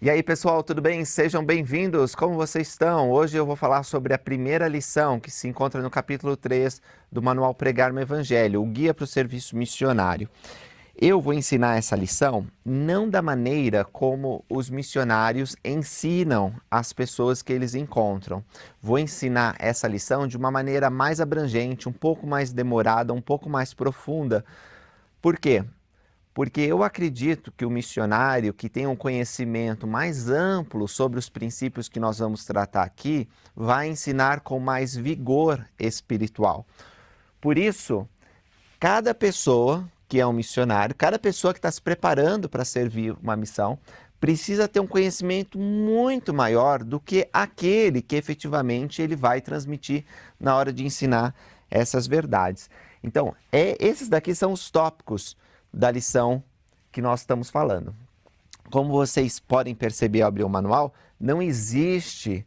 E aí, pessoal, tudo bem? Sejam bem-vindos. Como vocês estão? Hoje eu vou falar sobre a primeira lição que se encontra no capítulo 3 do Manual Pregar no Evangelho, o Guia para o Serviço Missionário. Eu vou ensinar essa lição não da maneira como os missionários ensinam as pessoas que eles encontram. Vou ensinar essa lição de uma maneira mais abrangente, um pouco mais demorada, um pouco mais profunda. Por quê? Porque eu acredito que o missionário que tem um conhecimento mais amplo sobre os princípios que nós vamos tratar aqui, vai ensinar com mais vigor espiritual. Por isso, cada pessoa que é um missionário, cada pessoa que está se preparando para servir uma missão, precisa ter um conhecimento muito maior do que aquele que efetivamente ele vai transmitir na hora de ensinar essas verdades. Então, esses daqui são os tópicos da lição que nós estamos falando. Como vocês podem perceber ao abrir o manual, não existe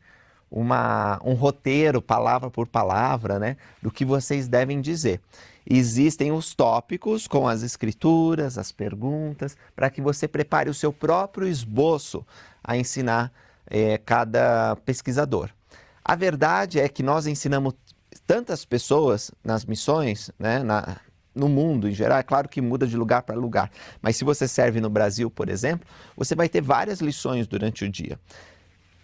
um roteiro, palavra por palavra, né, do que vocês devem dizer. Existem os tópicos com as escrituras, as perguntas, para que você prepare o seu próprio esboço a ensinar cada pesquisador. A verdade é que nós ensinamos tantas pessoas nas missões, né, no mundo em geral, é claro que muda de lugar para lugar, mas se você serve no Brasil, por exemplo, você vai ter várias lições durante o dia.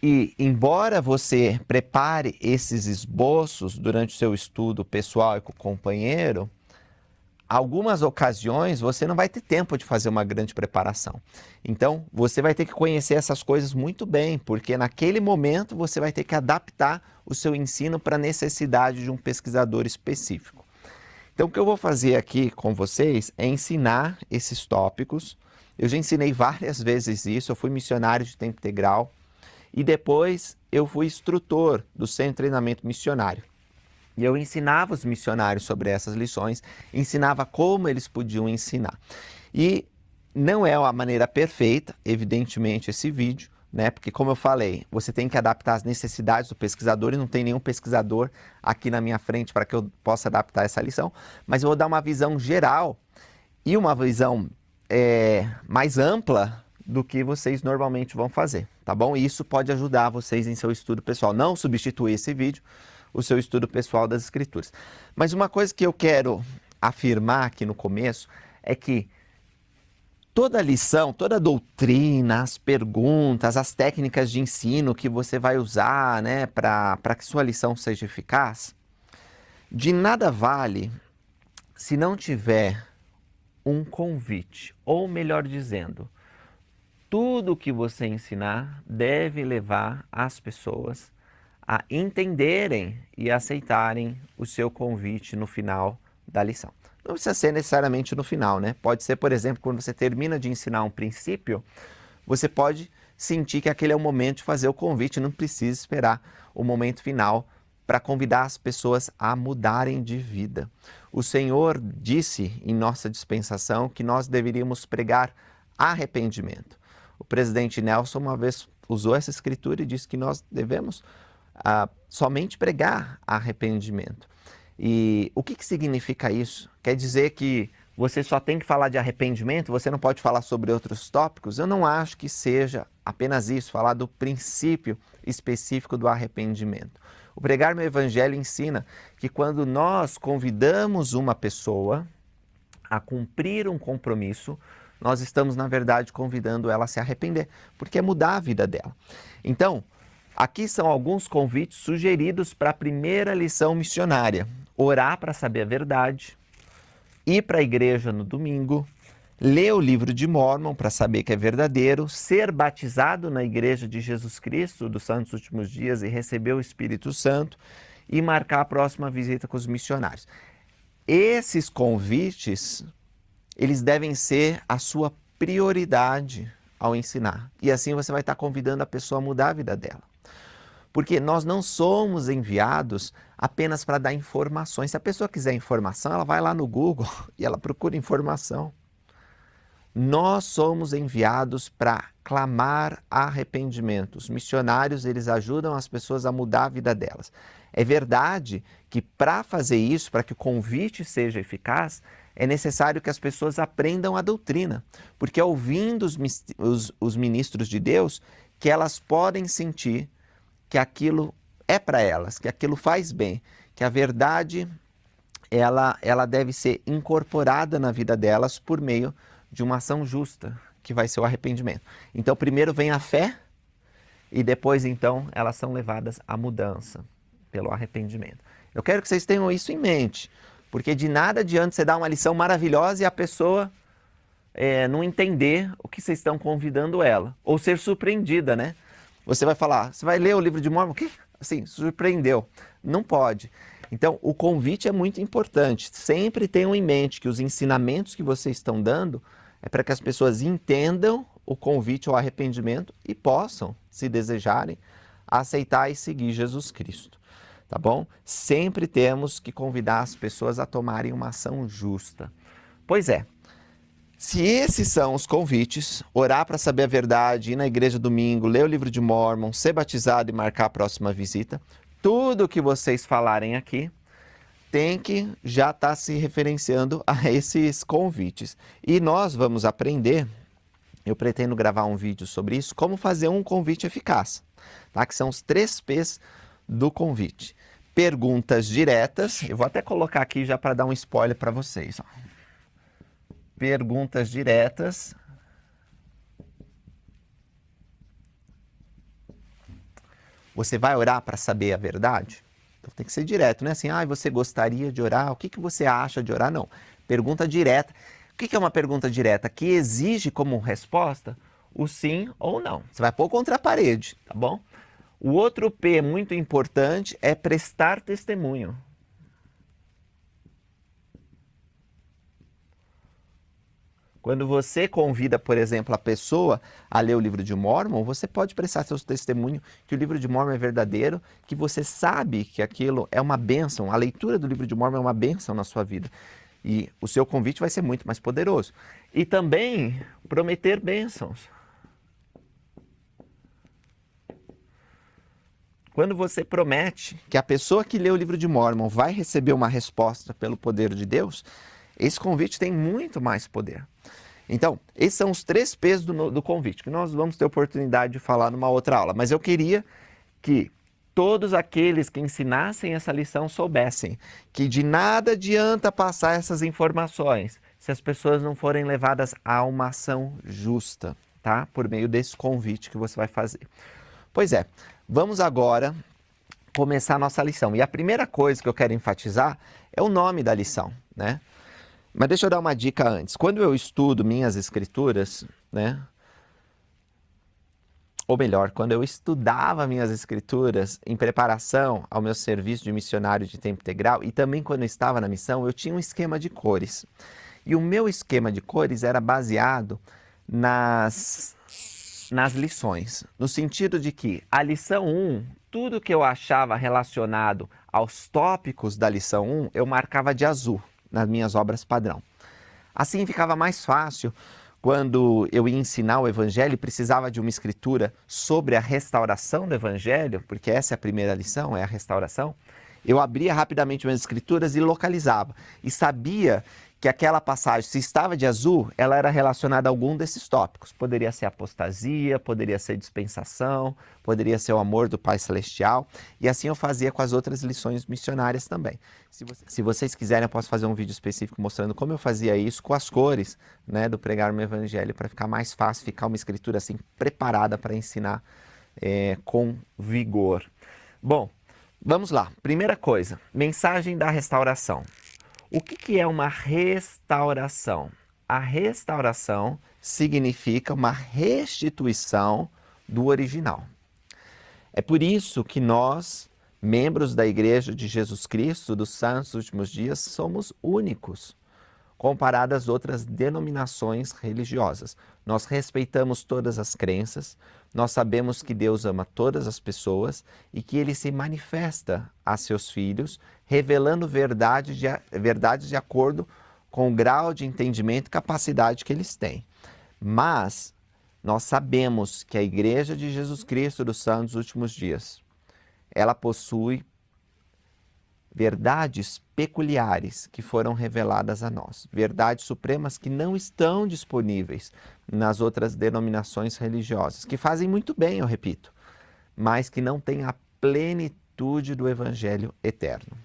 E, embora você prepare esses esboços durante o seu estudo pessoal e com o companheiro, algumas ocasiões você não vai ter tempo de fazer uma grande preparação. Então, você vai ter que conhecer essas coisas muito bem, porque naquele momento você vai ter que adaptar o seu ensino para a necessidade de um pesquisador específico. Então, o que eu vou fazer aqui com vocês é ensinar esses tópicos. Eu já ensinei várias vezes isso, eu fui missionário de tempo integral e depois eu fui instrutor do Centro de Treinamento Missionário. E eu ensinava os missionários sobre essas lições, ensinava como eles podiam ensinar. E não é a maneira perfeita, evidentemente, esse vídeo, né? Porque, como eu falei, você tem que adaptar as necessidades do pesquisador e não tem nenhum pesquisador aqui na minha frente para que eu possa adaptar essa lição, mas eu vou dar uma visão geral e uma visão mais ampla do que vocês normalmente vão fazer, tá bom? E isso pode ajudar vocês em seu estudo pessoal. Não substituir esse vídeo, o seu estudo pessoal das Escrituras. Mas uma coisa que eu quero afirmar aqui no começo é que toda lição, toda doutrina, as perguntas, as técnicas de ensino que você vai usar, né, para que sua lição seja eficaz, de nada vale se não tiver um convite, ou melhor dizendo, tudo que você ensinar deve levar as pessoas a entenderem e aceitarem o seu convite no final da lição. Não precisa ser necessariamente no final, né? Pode ser, por exemplo, quando você termina de ensinar um princípio, você pode sentir que aquele é o momento de fazer o convite, não precisa esperar o momento final para convidar as pessoas a mudarem de vida. O Senhor disse em nossa dispensação que nós deveríamos pregar arrependimento. O presidente Nelson uma vez usou essa escritura e disse que nós devemos somente pregar arrependimento. E o que significa isso? Quer dizer que você só tem que falar de arrependimento, você não pode falar sobre outros tópicos? Eu não acho que seja apenas isso, falar do princípio específico do arrependimento. O Pregar no Evangelho ensina que quando nós convidamos uma pessoa a cumprir um compromisso, nós estamos, na verdade, convidando ela a se arrepender, porque é mudar a vida dela. Então, aqui são alguns convites sugeridos para a primeira lição missionária. Orar para saber a verdade, ir para a igreja no domingo, ler o livro de Mórmon para saber que é verdadeiro, ser batizado na igreja de Jesus Cristo dos Santos Últimos Dias e receber o Espírito Santo e marcar a próxima visita com os missionários. Esses convites, eles devem ser a sua prioridade ao ensinar. E assim você vai estar convidando a pessoa a mudar a vida dela. Porque nós não somos enviados apenas para dar informações. Se a pessoa quiser informação, ela vai lá no Google e ela procura informação. Nós somos enviados para clamar arrependimento. Os missionários, eles ajudam as pessoas a mudar a vida delas. É verdade que para fazer isso, para que o convite seja eficaz, é necessário que as pessoas aprendam a doutrina, porque é ouvindo os ministros de Deus que elas podem sentir que aquilo é para elas, que aquilo faz bem, que a verdade ela deve ser incorporada na vida delas por meio de uma ação justa, que vai ser o arrependimento. Então, primeiro vem a fé e depois, então, elas são levadas à mudança pelo arrependimento. Eu quero que vocês tenham isso em mente, porque de nada adianta você dar uma lição maravilhosa e a pessoa não entender o que vocês estão convidando ela, ou ser surpreendida, né? Você vai falar, você vai ler o livro de Mórmon, o quê? Assim, surpreendeu. Não pode. Então, o convite é muito importante. Sempre tenham em mente que os ensinamentos que vocês estão dando é para que as pessoas entendam o convite ao arrependimento e possam, se desejarem, aceitar e seguir Jesus Cristo. Tá bom? Sempre temos que convidar as pessoas a tomarem uma ação justa. Pois é, se esses são os convites, orar para saber a verdade, ir na igreja domingo, ler o livro de Mórmon, ser batizado e marcar a próxima visita, tudo que vocês falarem aqui tem que já estar se referenciando a esses convites. E nós vamos aprender, eu pretendo gravar um vídeo sobre isso, como fazer um convite eficaz, tá? Que são os 3 P's do convite. Perguntas diretas, eu vou até colocar aqui já para dar um spoiler para vocês. Ó. Perguntas diretas. Você vai orar para saber a verdade? Então tem que ser direto, não é assim, você gostaria de orar? O que você acha de orar? Não. Pergunta direta. O que é uma pergunta direta? Que exige como resposta o sim ou não. Você vai pôr contra a parede, tá bom? O outro P muito importante é prestar testemunho. Quando você convida, por exemplo, a pessoa a ler o livro de Mórmon, você pode prestar seu testemunho que o livro de Mórmon é verdadeiro, que você sabe que aquilo é uma bênção, a leitura do livro de Mórmon é uma bênção na sua vida. E o seu convite vai ser muito mais poderoso. E também prometer bênçãos. Quando você promete que a pessoa que lê o livro de Mórmon vai receber uma resposta pelo poder de Deus, esse convite tem muito mais poder. Então, esses são os 3 P's do convite, que nós vamos ter oportunidade de falar numa outra aula. Mas eu queria que todos aqueles que ensinassem essa lição soubessem que de nada adianta passar essas informações se as pessoas não forem levadas a uma ação justa, tá? Por meio desse convite que você vai fazer. Pois é, vamos agora começar a nossa lição. E a primeira coisa que eu quero enfatizar é o nome da lição, né? Mas deixa eu dar uma dica antes. Quando eu estudo minhas escrituras, né? Ou melhor, quando eu estudava minhas escrituras em preparação ao meu serviço de missionário de tempo integral e também quando eu estava na missão, eu tinha um esquema de cores. E o meu esquema de cores era baseado nas lições, no sentido de que a lição 1, tudo que eu achava relacionado aos tópicos da lição 1, eu marcava de azul nas minhas obras padrão. Assim ficava mais fácil quando eu ia ensinar o Evangelho e precisava de uma escritura sobre a restauração do Evangelho, porque essa é a primeira lição, é a restauração, eu abria rapidamente minhas escrituras e localizava. E sabia que aquela passagem, se estava de azul, ela era relacionada a algum desses tópicos. Poderia ser apostasia, poderia ser dispensação, poderia ser o amor do Pai Celestial. E assim eu fazia com as outras lições missionárias também. Se vocês quiserem, eu posso fazer um vídeo específico mostrando como eu fazia isso com as cores, né, do Pregar no Evangelho, para ficar mais fácil, ficar uma escritura assim preparada para ensinar com vigor. Bom, vamos lá. Primeira coisa, mensagem da restauração. O que é uma restauração? A restauração significa uma restituição do original. É por isso que nós, membros da Igreja de Jesus Cristo dos Santos Últimos Dias, somos únicos, comparado às outras denominações religiosas. Nós respeitamos todas as crenças, nós sabemos que Deus ama todas as pessoas e que Ele se manifesta a seus filhos, revelando verdades de acordo com o grau de entendimento e capacidade que eles têm. Mas nós sabemos que a Igreja de Jesus Cristo dos Santos Últimos Dias, ela possui verdades peculiares que foram reveladas a nós, verdades supremas que não estão disponíveis nas outras denominações religiosas, que fazem muito bem, eu repito, mas que não têm a plenitude do Evangelho eterno.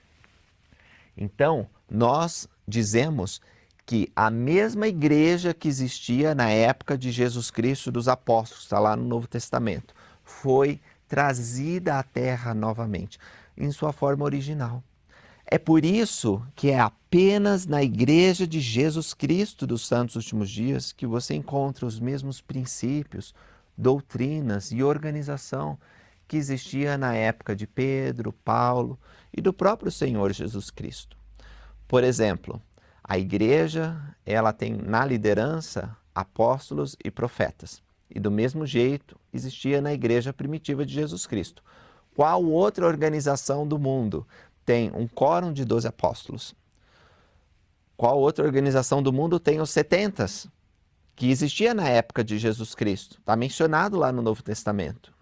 Então, nós dizemos que a mesma igreja que existia na época de Jesus Cristo dos apóstolos, está lá no Novo Testamento, foi trazida à Terra novamente, em sua forma original. É por isso que é apenas na igreja de Jesus Cristo dos Santos Últimos Dias que você encontra os mesmos princípios, doutrinas e organização que existia na época de Pedro, Paulo e do próprio Senhor Jesus Cristo. Por exemplo, a igreja, ela tem na liderança apóstolos e profetas. E do mesmo jeito existia na igreja primitiva de Jesus Cristo. Qual outra organização do mundo tem um quórum de 12 apóstolos? Qual outra organização do mundo tem os 70, que existia na época de Jesus Cristo? Está mencionado lá no Novo Testamento.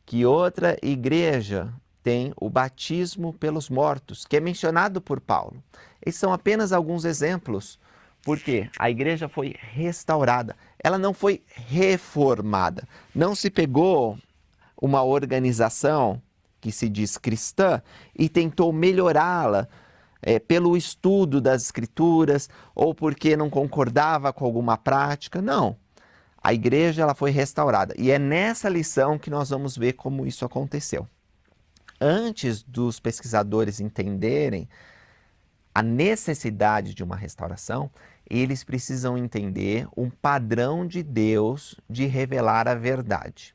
Que outra igreja tem o batismo pelos mortos, que é mencionado por Paulo? Esses são apenas alguns exemplos, porque a igreja foi restaurada, ela não foi reformada. Não se pegou uma organização que se diz cristã e tentou melhorá-la pelo estudo das Escrituras ou porque não concordava com alguma prática. Não. A igreja ela foi restaurada e é nessa lição que nós vamos ver como isso aconteceu. Antes dos pesquisadores entenderem a necessidade de uma restauração, eles precisam entender um padrão de Deus de revelar a verdade.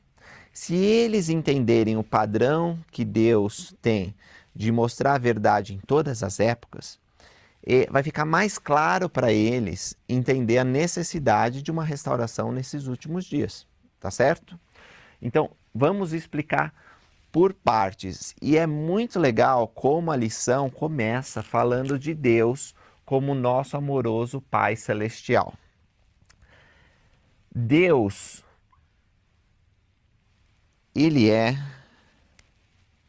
Se eles entenderem o padrão que Deus tem de mostrar a verdade em todas as épocas, vai ficar mais claro para eles entender a necessidade de uma restauração nesses últimos dias, tá certo? Então, vamos explicar por partes. E é muito legal como a lição começa falando de Deus como nosso amoroso Pai Celestial. Deus, Ele é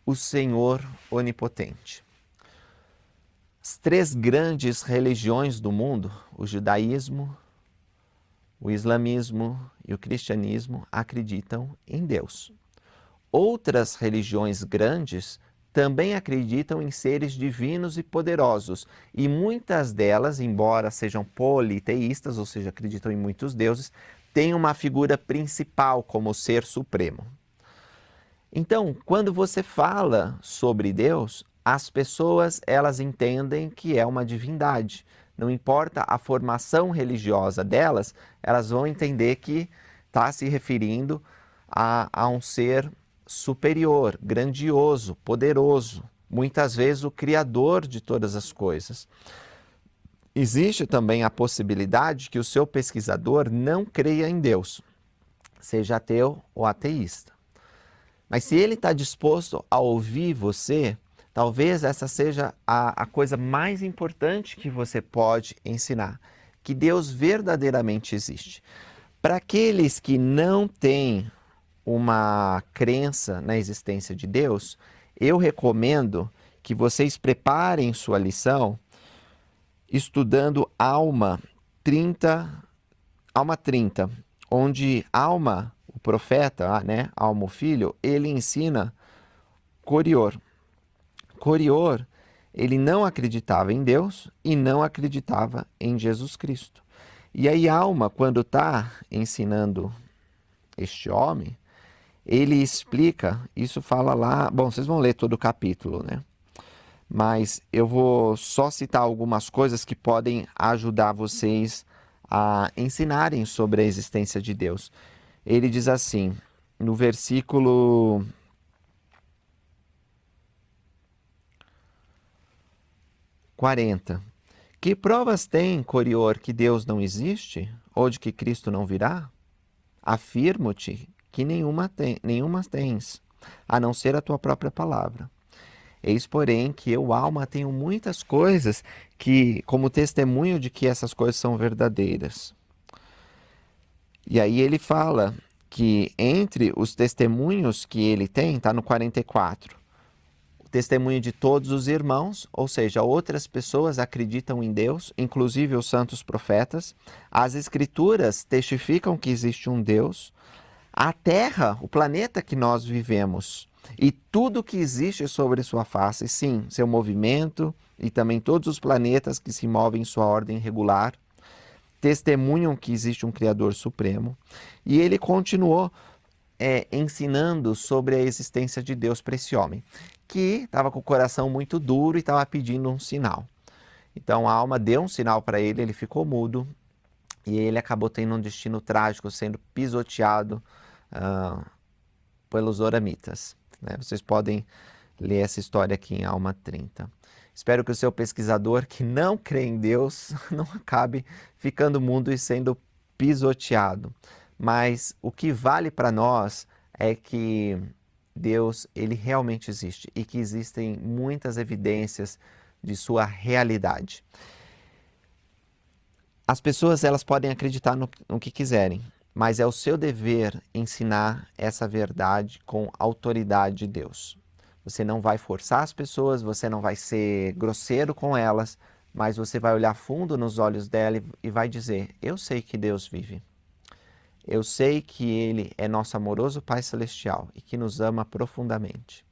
o Senhor Onipotente. As 3 grandes religiões do mundo, o judaísmo, o islamismo e o cristianismo, acreditam em Deus. Outras religiões grandes também acreditam em seres divinos e poderosos, e muitas delas, embora sejam politeístas, ou seja, acreditam em muitos deuses, têm uma figura principal como o ser supremo. Então, quando você fala sobre Deus, as pessoas elas entendem que é uma divindade. Não importa a formação religiosa delas, elas vão entender que está se referindo a um ser superior, grandioso, poderoso, muitas vezes o criador de todas as coisas. Existe também a possibilidade que o seu pesquisador não creia em Deus, seja ateu ou ateísta. Mas se ele está disposto a ouvir você, talvez essa seja a coisa mais importante que você pode ensinar, que Deus verdadeiramente existe. Para aqueles que não têm uma crença na existência de Deus, eu recomendo que vocês preparem sua lição estudando Alma 30, onde Alma, o profeta, Alma o filho, ele ensina Corior. Corior, ele não acreditava em Deus e não acreditava em Jesus Cristo. E aí Alma, quando está ensinando este homem, ele explica, isso fala lá, bom, vocês vão ler todo o capítulo, Mas eu vou só citar algumas coisas que podem ajudar vocês a ensinarem sobre a existência de Deus. Ele diz assim, no versículo 40. Que provas tem, Corior, que Deus não existe? Ou de que Cristo não virá? Afirmo-te que nenhuma tens, a não ser a tua própria palavra. Eis, porém, que eu, Alma, tenho muitas coisas que, como testemunho de que essas coisas são verdadeiras. E aí ele fala que entre os testemunhos que ele tem, está no 44, testemunho de todos os irmãos, ou seja, outras pessoas acreditam em Deus, inclusive os santos profetas. As escrituras testificam que existe um Deus. A Terra, o planeta que nós vivemos e tudo que existe sobre sua face, sim, seu movimento e também todos os planetas que se movem em sua ordem regular, testemunham que existe um Criador Supremo. E ele continuou ensinando sobre a existência de Deus para esse homem, que estava com o coração muito duro e estava pedindo um sinal. Então a alma deu um sinal para ele, ele ficou mudo e ele acabou tendo um destino trágico, sendo pisoteado pelos oramitas. Né? Vocês podem ler essa história aqui em Alma 30. Espero que o seu pesquisador que não crê em Deus não acabe ficando mudo e sendo pisoteado. Mas o que vale para nós é que Deus, ele realmente existe e que existem muitas evidências de sua realidade. As pessoas, elas podem acreditar no que quiserem, mas é o seu dever ensinar essa verdade com autoridade de Deus. Você não vai forçar as pessoas, você não vai ser grosseiro com elas, mas você vai olhar fundo nos olhos dela e vai dizer: eu sei que Deus vive. Eu sei que Ele é nosso amoroso Pai Celestial e que nos ama profundamente.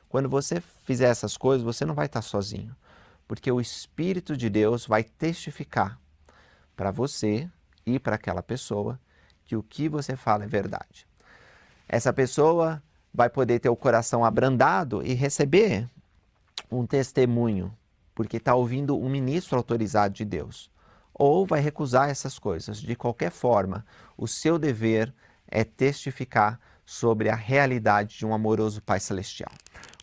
Quando você fizer essas coisas, você não vai estar sozinho, porque o Espírito de Deus vai testificar para você e para aquela pessoa que o que você fala é verdade. Essa pessoa vai poder ter o coração abrandado e receber um testemunho, porque está ouvindo um ministro autorizado de Deus. Ou vai recusar essas coisas. De qualquer forma, o seu dever é testificar sobre a realidade de um amoroso Pai Celestial.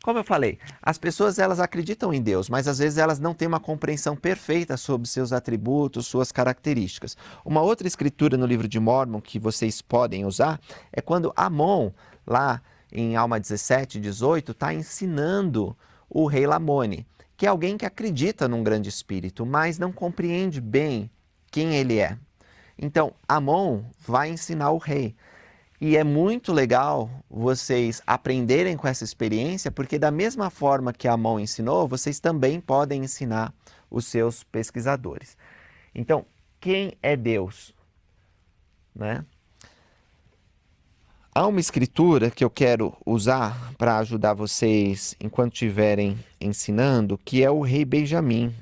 Como eu falei, as pessoas elas acreditam em Deus, mas às vezes elas não têm uma compreensão perfeita sobre seus atributos, suas características. Uma outra escritura no livro de Mórmon que vocês podem usar é quando Amon, lá em Alma 17, 18, está ensinando o rei Lamone, que é alguém que acredita num grande espírito, mas não compreende bem quem ele é. Então, Amon vai ensinar o rei. E é muito legal vocês aprenderem com essa experiência, porque da mesma forma que Amon ensinou, vocês também podem ensinar os seus pesquisadores. Então, quem é Deus? Né? Há uma escritura que eu quero usar para ajudar vocês enquanto estiverem ensinando, que é o rei Benjamim,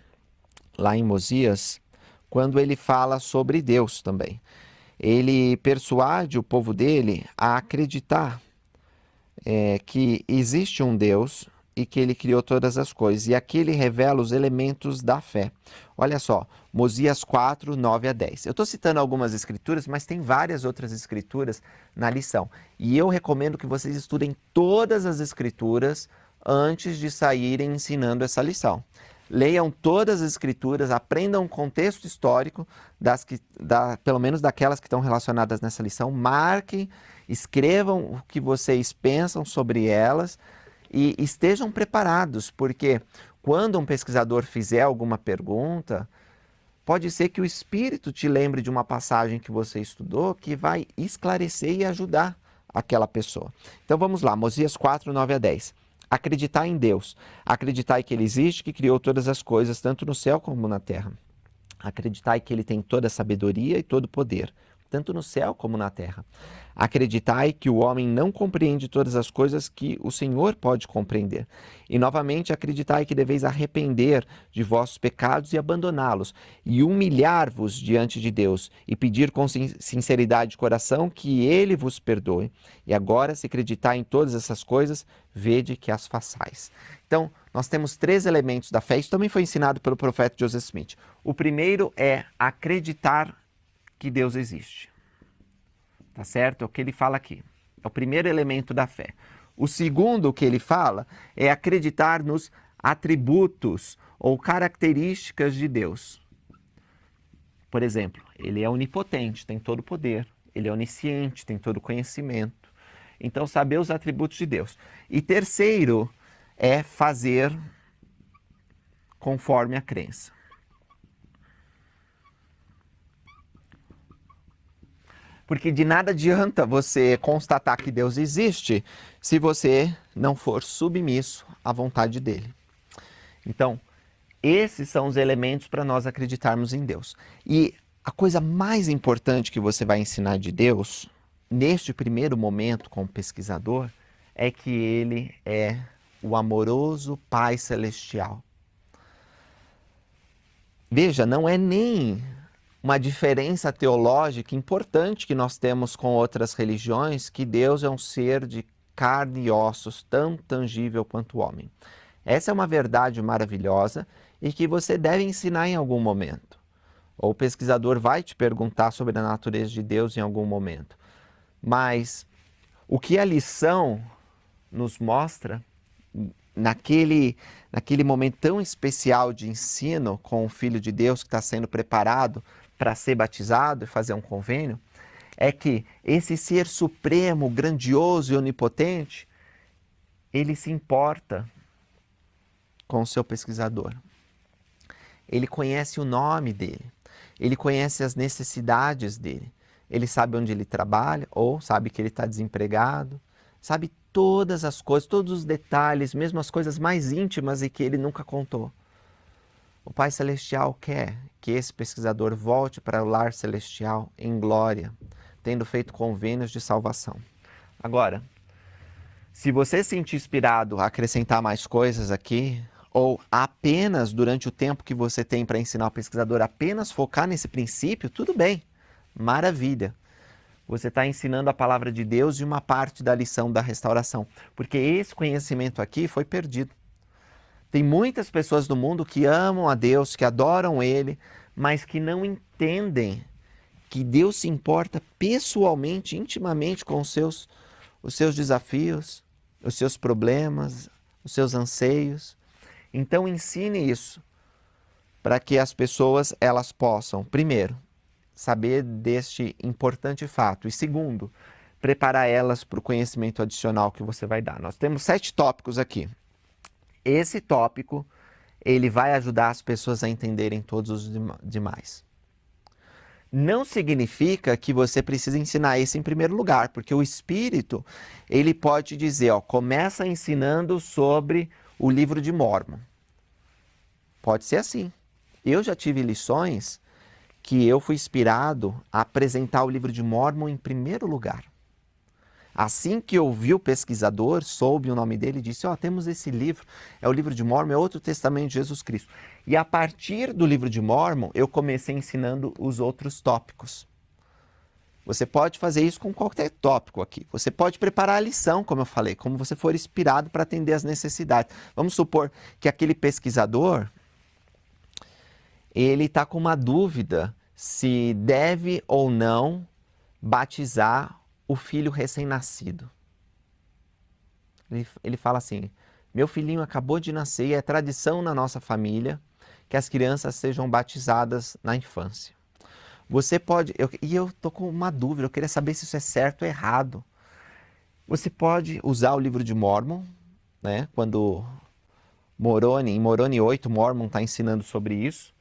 lá em Mosias, quando ele fala sobre Deus também. Ele persuade o povo dele a acreditar que existe um Deus e que ele criou todas as coisas. E aqui ele revela os elementos da fé. Olha só, Mosias 4, 9 a 10. Eu estou citando algumas escrituras, mas tem várias outras escrituras na lição. E eu recomendo que vocês estudem todas as escrituras antes de saírem ensinando essa lição. Leiam todas as escrituras, aprendam o contexto histórico, pelo menos daquelas que estão relacionadas nessa lição, marquem, escrevam o que vocês pensam sobre elas e estejam preparados, porque quando um pesquisador fizer alguma pergunta, pode ser que o Espírito te lembre de uma passagem que você estudou que vai esclarecer e ajudar aquela pessoa. Então vamos lá, Mosias 4, 9 a 10. Acreditar em Deus. Acreditai que Ele existe, que criou todas as coisas, tanto no céu como na terra. Acreditai que Ele tem toda a sabedoria e todo o poder, tanto no céu como na terra. Acreditai que o homem não compreende todas as coisas que o Senhor pode compreender. E novamente acreditai que deveis arrepender de vossos pecados e abandoná-los, e humilhar-vos diante de Deus, e pedir com sinceridade de coração que Ele vos perdoe. E agora, se acreditai em todas essas coisas, vede que as façais. Então, nós temos 3 elementos da fé. Isso também foi ensinado pelo profeta Joseph Smith. O primeiro é acreditar que Deus existe. Tá certo? É o que ele fala aqui. É o primeiro elemento da fé. O segundo que ele fala é acreditar nos atributos ou características de Deus. Por exemplo, ele é onipotente, tem todo o poder. Ele é onisciente, tem todo o conhecimento. Então, saber os atributos de Deus. E terceiro é fazer conforme a crença. Porque de nada adianta você constatar que Deus existe se você não for submisso a vontade dele. Então, esses são os elementos para nós acreditarmos em Deus. E a coisa mais importante que você vai ensinar de Deus, neste primeiro momento como pesquisador, é que ele é o amoroso Pai Celestial. Veja, não é nem uma diferença teológica importante que nós temos com outras religiões, que Deus é um ser de carne e ossos, tão tangível quanto o homem. Essa é uma verdade maravilhosa e que você deve ensinar em algum momento. Ou o pesquisador vai te perguntar sobre a natureza de Deus em algum momento. Mas o que a lição nos mostra, naquele momento tão especial de ensino com o Filho de Deus que está sendo preparado para ser batizado e fazer um convênio, é que esse ser supremo, grandioso e onipotente, ele se importa com o seu pesquisador. Ele conhece o nome dele, ele conhece as necessidades dele, ele sabe onde ele trabalha ou sabe que ele está desempregado, sabe todas as coisas, todos os detalhes, mesmo as coisas mais íntimas e que ele nunca contou. O Pai Celestial quer que esse pesquisador volte para o lar celestial em glória, tendo feito convênios de salvação. Agora, se você se sentir inspirado a acrescentar mais coisas aqui, ou apenas durante o tempo que você tem para ensinar o pesquisador, apenas focar nesse princípio, tudo bem, maravilha. Você está ensinando a palavra de Deus e uma parte da lição da restauração, porque esse conhecimento aqui foi perdido. Tem muitas pessoas no mundo que amam a Deus, que adoram Ele, mas que não entendem que Deus se importa pessoalmente, intimamente com os seus desafios, os seus problemas, os seus anseios. Então ensine isso para que as pessoas elas possam, primeiro, saber deste importante fato e segundo, preparar elas para o conhecimento adicional que você vai dar. Nós temos 7 tópicos aqui. Esse tópico, ele vai ajudar as pessoas a entenderem todos os demais. Não significa que você precisa ensinar esse em primeiro lugar, porque o Espírito, ele pode dizer, ó, começa ensinando sobre o livro de Mórmon. Pode ser assim. Eu já tive lições que eu fui inspirado a apresentar o livro de Mórmon em primeiro lugar. Assim que eu vi o pesquisador, soube o nome dele e disse, ó, temos esse livro, é o livro de Mórmon, é outro testamento de Jesus Cristo. E a partir do livro de Mórmon, eu comecei ensinando os outros tópicos. Você pode fazer isso com qualquer tópico aqui. Você pode preparar a lição, como eu falei, como você for inspirado para atender as necessidades. Vamos supor que aquele pesquisador, ele está com uma dúvida se deve ou não batizar o filho recém-nascido. Ele fala assim, meu filhinho acabou de nascer e é tradição na nossa família que as crianças sejam batizadas na infância. Você pode, eu estou com uma dúvida, eu queria saber se isso é certo ou errado. Você pode usar o livro de Mórmon, né? Quando em Moroni 8, Mórmon está ensinando sobre isso,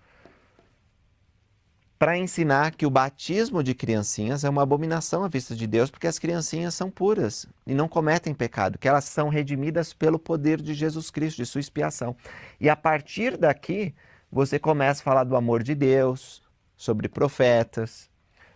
para ensinar que o batismo de criancinhas é uma abominação à vista de Deus, porque as criancinhas são puras e não cometem pecado, que elas são redimidas pelo poder de Jesus Cristo, de sua expiação. E a partir daqui, você começa a falar do amor de Deus, sobre profetas,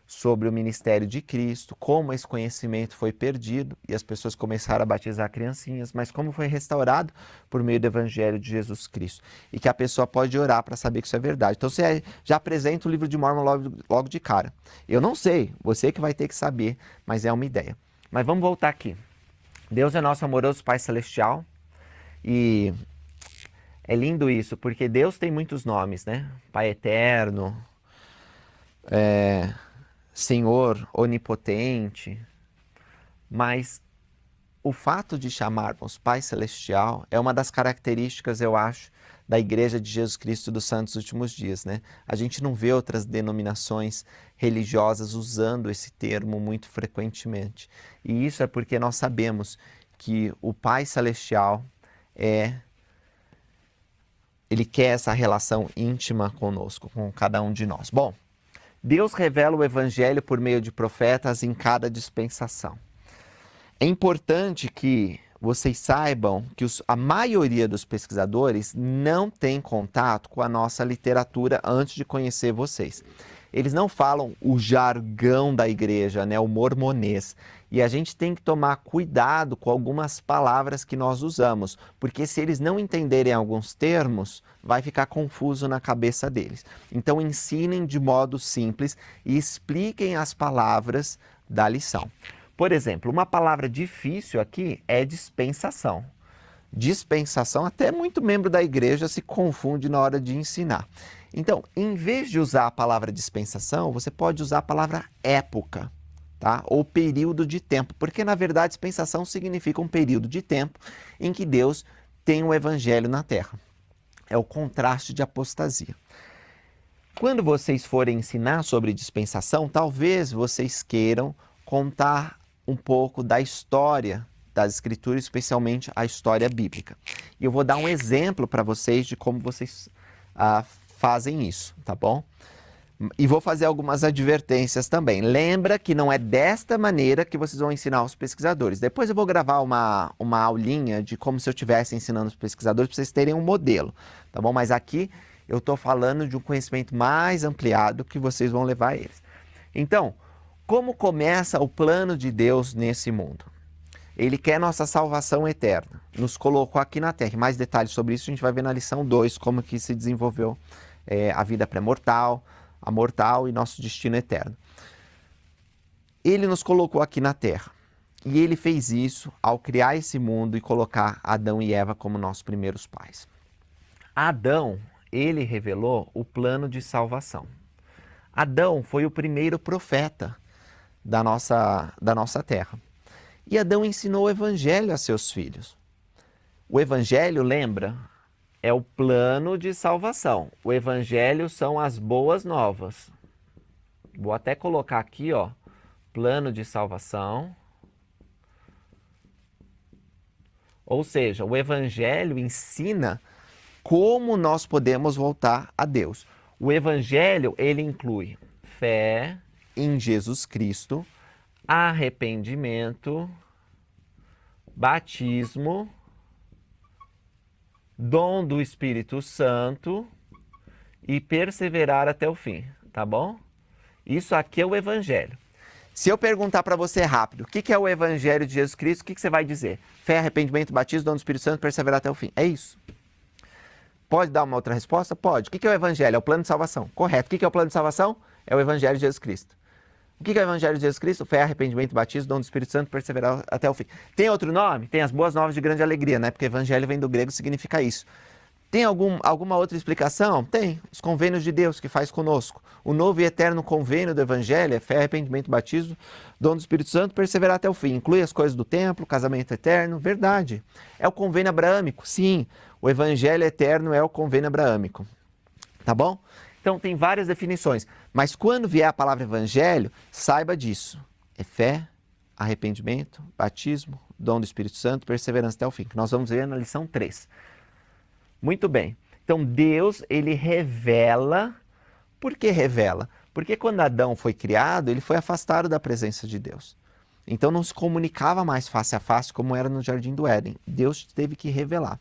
sobre o ministério de Cristo, como esse conhecimento foi perdido e as pessoas começaram a batizar criancinhas, mas como foi restaurado por meio do Evangelho de Jesus Cristo. E que a pessoa pode orar para saber que isso é verdade. Então você já apresenta o livro de Mórmon logo de cara. Eu não sei, você que vai ter que saber, mas é uma ideia. Mas vamos voltar aqui. Deus é nosso amoroso Pai Celestial e é lindo isso, porque Deus tem muitos nomes, né? Pai Eterno, Senhor onipotente, mas o fato de chamarmos Pai Celestial é uma das características, eu acho, da Igreja de Jesus Cristo dos Santos Últimos Dias, né? A gente não vê outras denominações religiosas usando esse termo muito frequentemente. E isso é porque nós sabemos que o Pai Celestial ele quer essa relação íntima conosco, com cada um de nós. Bom, Deus revela o Evangelho por meio de profetas em cada dispensação. É importante que vocês saibam que a maioria dos pesquisadores não tem contato com a nossa literatura antes de conhecer vocês. Eles não falam o jargão da igreja, né, o mormonês. E a gente tem que tomar cuidado com algumas palavras que nós usamos, porque se eles não entenderem alguns termos, vai ficar confuso na cabeça deles. Então ensinem de modo simples e expliquem as palavras da lição. Por exemplo, uma palavra difícil aqui é dispensação. Dispensação, até muito membro da igreja se confunde na hora de ensinar. Então, em vez de usar a palavra dispensação, você pode usar a palavra época, tá? Ou período de tempo, porque na verdade dispensação significa um período de tempo em que Deus tem o evangelho na terra. É o contraste de apostasia. Quando vocês forem ensinar sobre dispensação, talvez vocês queiram contar um pouco da história das Escrituras, especialmente a história bíblica. E eu vou dar um exemplo para vocês de como vocês fazem isso, tá bom? E vou fazer algumas advertências também. Lembra que não é desta maneira que vocês vão ensinar os pesquisadores. Depois eu vou gravar uma aulinha de como se eu estivesse ensinando os pesquisadores, para vocês terem um modelo, tá bom? Mas aqui eu estou falando de um conhecimento mais ampliado que vocês vão levar a eles. Então, como começa o plano de Deus nesse mundo? Ele quer nossa salvação eterna. Nos colocou aqui na Terra. Mais detalhes sobre isso a gente vai ver na lição 2, como que se desenvolveu a vida pré-mortal, a mortal e nosso destino eterno. Ele nos colocou aqui na Terra. E ele fez isso ao criar esse mundo e colocar Adão e Eva como nossos primeiros pais. Adão, ele revelou o plano de salvação. Adão foi o primeiro profeta da nossa terra. E Adão ensinou o evangelho a seus filhos. O evangelho, lembra, é o plano de salvação. O evangelho são as boas novas. Vou até colocar aqui, ó, plano de salvação. Ou seja, o evangelho ensina como nós podemos voltar a Deus. O evangelho, ele inclui fé em Jesus Cristo, arrependimento, batismo, dom do Espírito Santo e perseverar até o fim, tá bom? Isso aqui é o evangelho. Se eu perguntar para você rápido, o que é o evangelho de Jesus Cristo, o que você vai dizer? Fé, arrependimento, batismo, dom do Espírito Santo, perseverar até o fim. É isso. Pode dar uma outra resposta? Pode. O que é o evangelho? É o plano de salvação. Correto. O que é o plano de salvação? É o evangelho de Jesus Cristo. O que é o evangelho de Jesus Cristo? Fé, arrependimento, batismo, dom do Espírito Santo, perseverar até o fim. Tem outro nome? Tem as boas novas de grande alegria, né? Porque evangelho vem do grego, significa isso. Tem alguma outra explicação? Tem. Os convênios de Deus que faz conosco. O novo e eterno convênio do evangelho é fé, arrependimento, batismo, dom do Espírito Santo, perseverar até o fim. Inclui as coisas do templo, casamento eterno, verdade. É o convênio abraâmico, sim. O evangelho eterno é o convênio abraâmico. Tá bom? Então, tem várias definições, mas quando vier a palavra evangelho, saiba disso. É fé, arrependimento, batismo, dom do Espírito Santo, perseverança até o fim, que nós vamos ver na lição 3. Muito bem. Então, Deus, ele revela. Por que revela? Porque quando Adão foi criado, ele foi afastado da presença de Deus. Então, não se comunicava mais face a face como era no Jardim do Éden. Deus teve que revelar.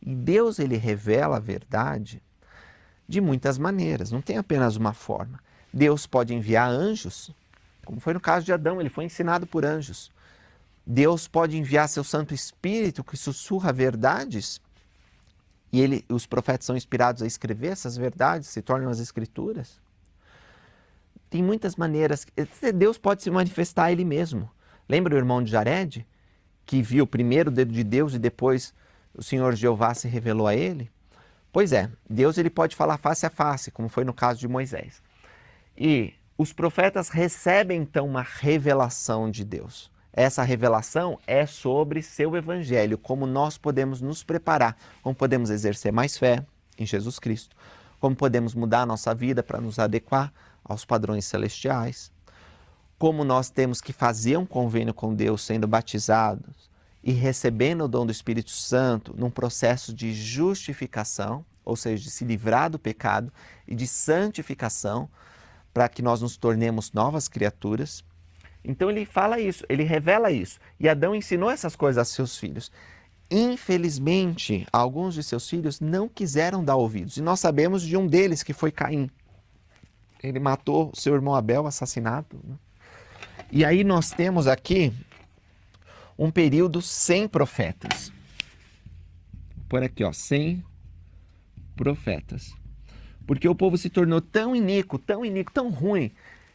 E Deus, ele revela a verdade de muitas maneiras, não tem apenas uma forma. Deus pode enviar anjos, como foi no caso de Adão, ele foi ensinado por anjos. Deus pode enviar seu Santo Espírito que sussurra verdades, e os profetas são inspirados a escrever essas verdades, se tornam as Escrituras. Tem muitas maneiras, Deus pode se manifestar a ele mesmo. Lembra o irmão de Jared, que viu primeiro o dedo de Deus e depois o Senhor Jeová se revelou a ele? Pois é, Deus ele pode falar face a face, como foi no caso de Moisés. E os profetas recebem então uma revelação de Deus. Essa revelação é sobre seu evangelho, como nós podemos nos preparar, como podemos exercer mais fé em Jesus Cristo, como podemos mudar a nossa vida para nos adequar aos padrões celestiais, como nós temos que fazer um convênio com Deus sendo batizados e recebendo o dom do Espírito Santo num processo de justificação, ou seja, de se livrar do pecado, e de santificação, para que nós nos tornemos novas criaturas. Então ele fala isso, ele revela isso. E Adão ensinou essas coisas a seus filhos. Infelizmente, alguns de seus filhos não quiseram dar ouvidos. E nós sabemos de um deles, que foi Caim. Ele matou seu irmão Abel, assassinado. E aí nós temos aqui um período sem profetas. Por aqui, ó, sem profetas. Porque o povo se tornou tão iníquo, tão ruim,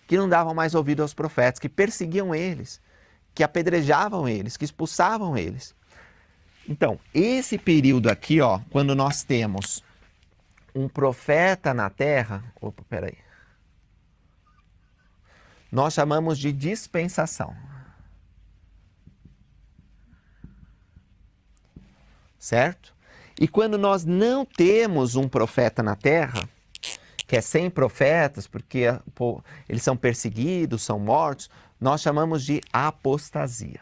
que não davam mais ouvido aos profetas, que perseguiam eles, que apedrejavam eles, que expulsavam eles. Então, esse período aqui, ó, quando nós temos um profeta na terra, nós chamamos de dispensação. Certo? E quando nós não temos um profeta na terra, que é sem profetas, porque eles são perseguidos, são mortos, nós chamamos de apostasia.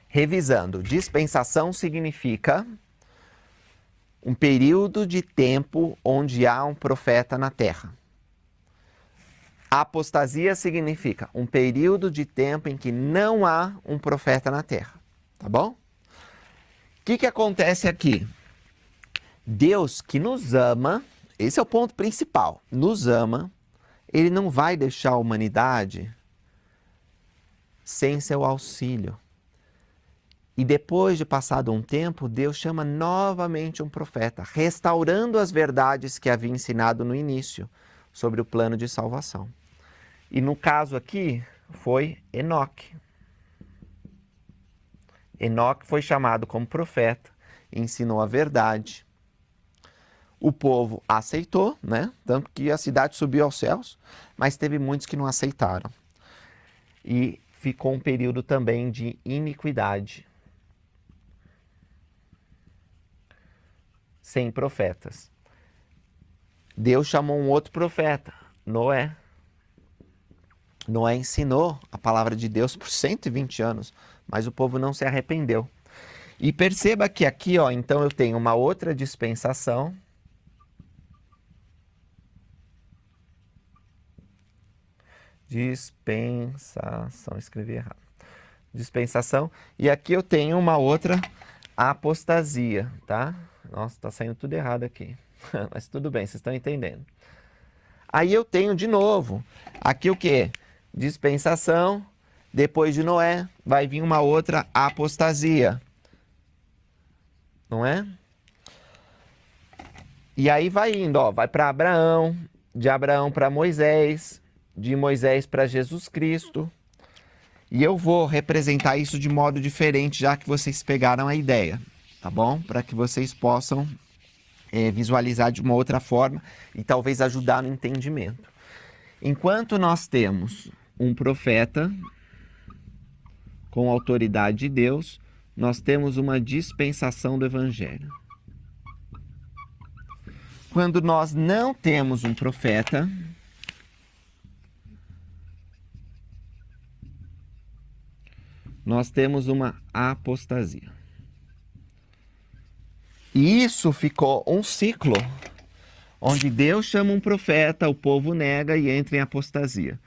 Revisando, dispensação significa um período de tempo onde há um profeta na terra. Apostasia significa um período de tempo em que não há um profeta na terra. Tá bom? O que acontece aqui? Deus, que nos ama, esse é o ponto principal, nos ama, ele não vai deixar a humanidade sem seu auxílio. E depois de passado um tempo, Deus chama novamente um profeta, restaurando as verdades que havia ensinado no início sobre o plano de salvação. E no caso aqui foi Enoque. Enoque foi chamado como profeta, ensinou a verdade. O povo aceitou, né? Tanto que a cidade subiu aos céus, mas teve muitos que não aceitaram. E ficou um período também de iniquidade, sem profetas. Deus chamou um outro profeta, Noé. Noé ensinou a palavra de Deus por 120 anos, mas o povo não se arrependeu. E perceba que aqui, ó, então eu tenho uma outra dispensação. Dispensação, escrevi errado. Dispensação. E aqui eu tenho uma outra apostasia, tá? Nossa, tá saindo tudo errado aqui. Mas tudo bem, vocês estão entendendo. Aí eu tenho de novo, aqui o quê? Dispensação, depois de Noé, vai vir uma outra apostasia. Não é? E aí vai indo, ó, vai para Abraão, de Abraão para Moisés, de Moisés para Jesus Cristo. E eu vou representar isso de modo diferente, já que vocês pegaram a ideia, tá bom? Para que vocês possam visualizar de uma outra forma e talvez ajudar no entendimento. Enquanto nós temos um profeta com autoridade de Deus, nós temos uma dispensação do Evangelho. Quando nós não temos um profeta, nós temos uma apostasia. E isso ficou um ciclo, onde Deus chama um profeta, o povo nega e entra em apostasia.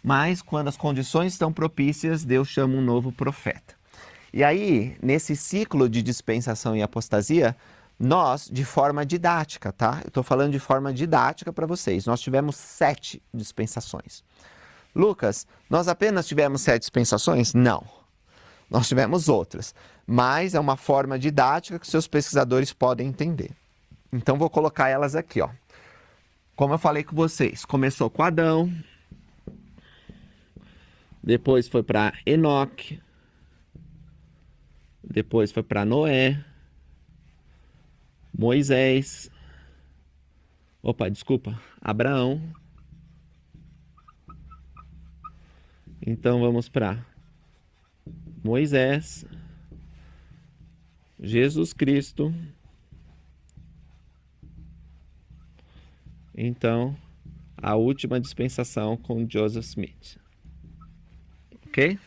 Mas quando as condições estão propícias, Deus chama um novo profeta. E aí, nesse ciclo de dispensação e apostasia, nós, de forma didática, tá? Eu estou falando de forma didática para vocês. Nós tivemos 7 dispensações. Lucas, nós apenas tivemos 7 dispensações? Não. Nós tivemos outras. Mas é uma forma didática que seus pesquisadores podem entender. Então, vou colocar elas aqui, ó. Como eu falei com vocês, começou com Adão, depois foi para Enoque, depois foi para Noé, Moisés, Abraão. Então vamos para Moisés, Jesus Cristo. Então, a última dispensação com Joseph Smith. Ok?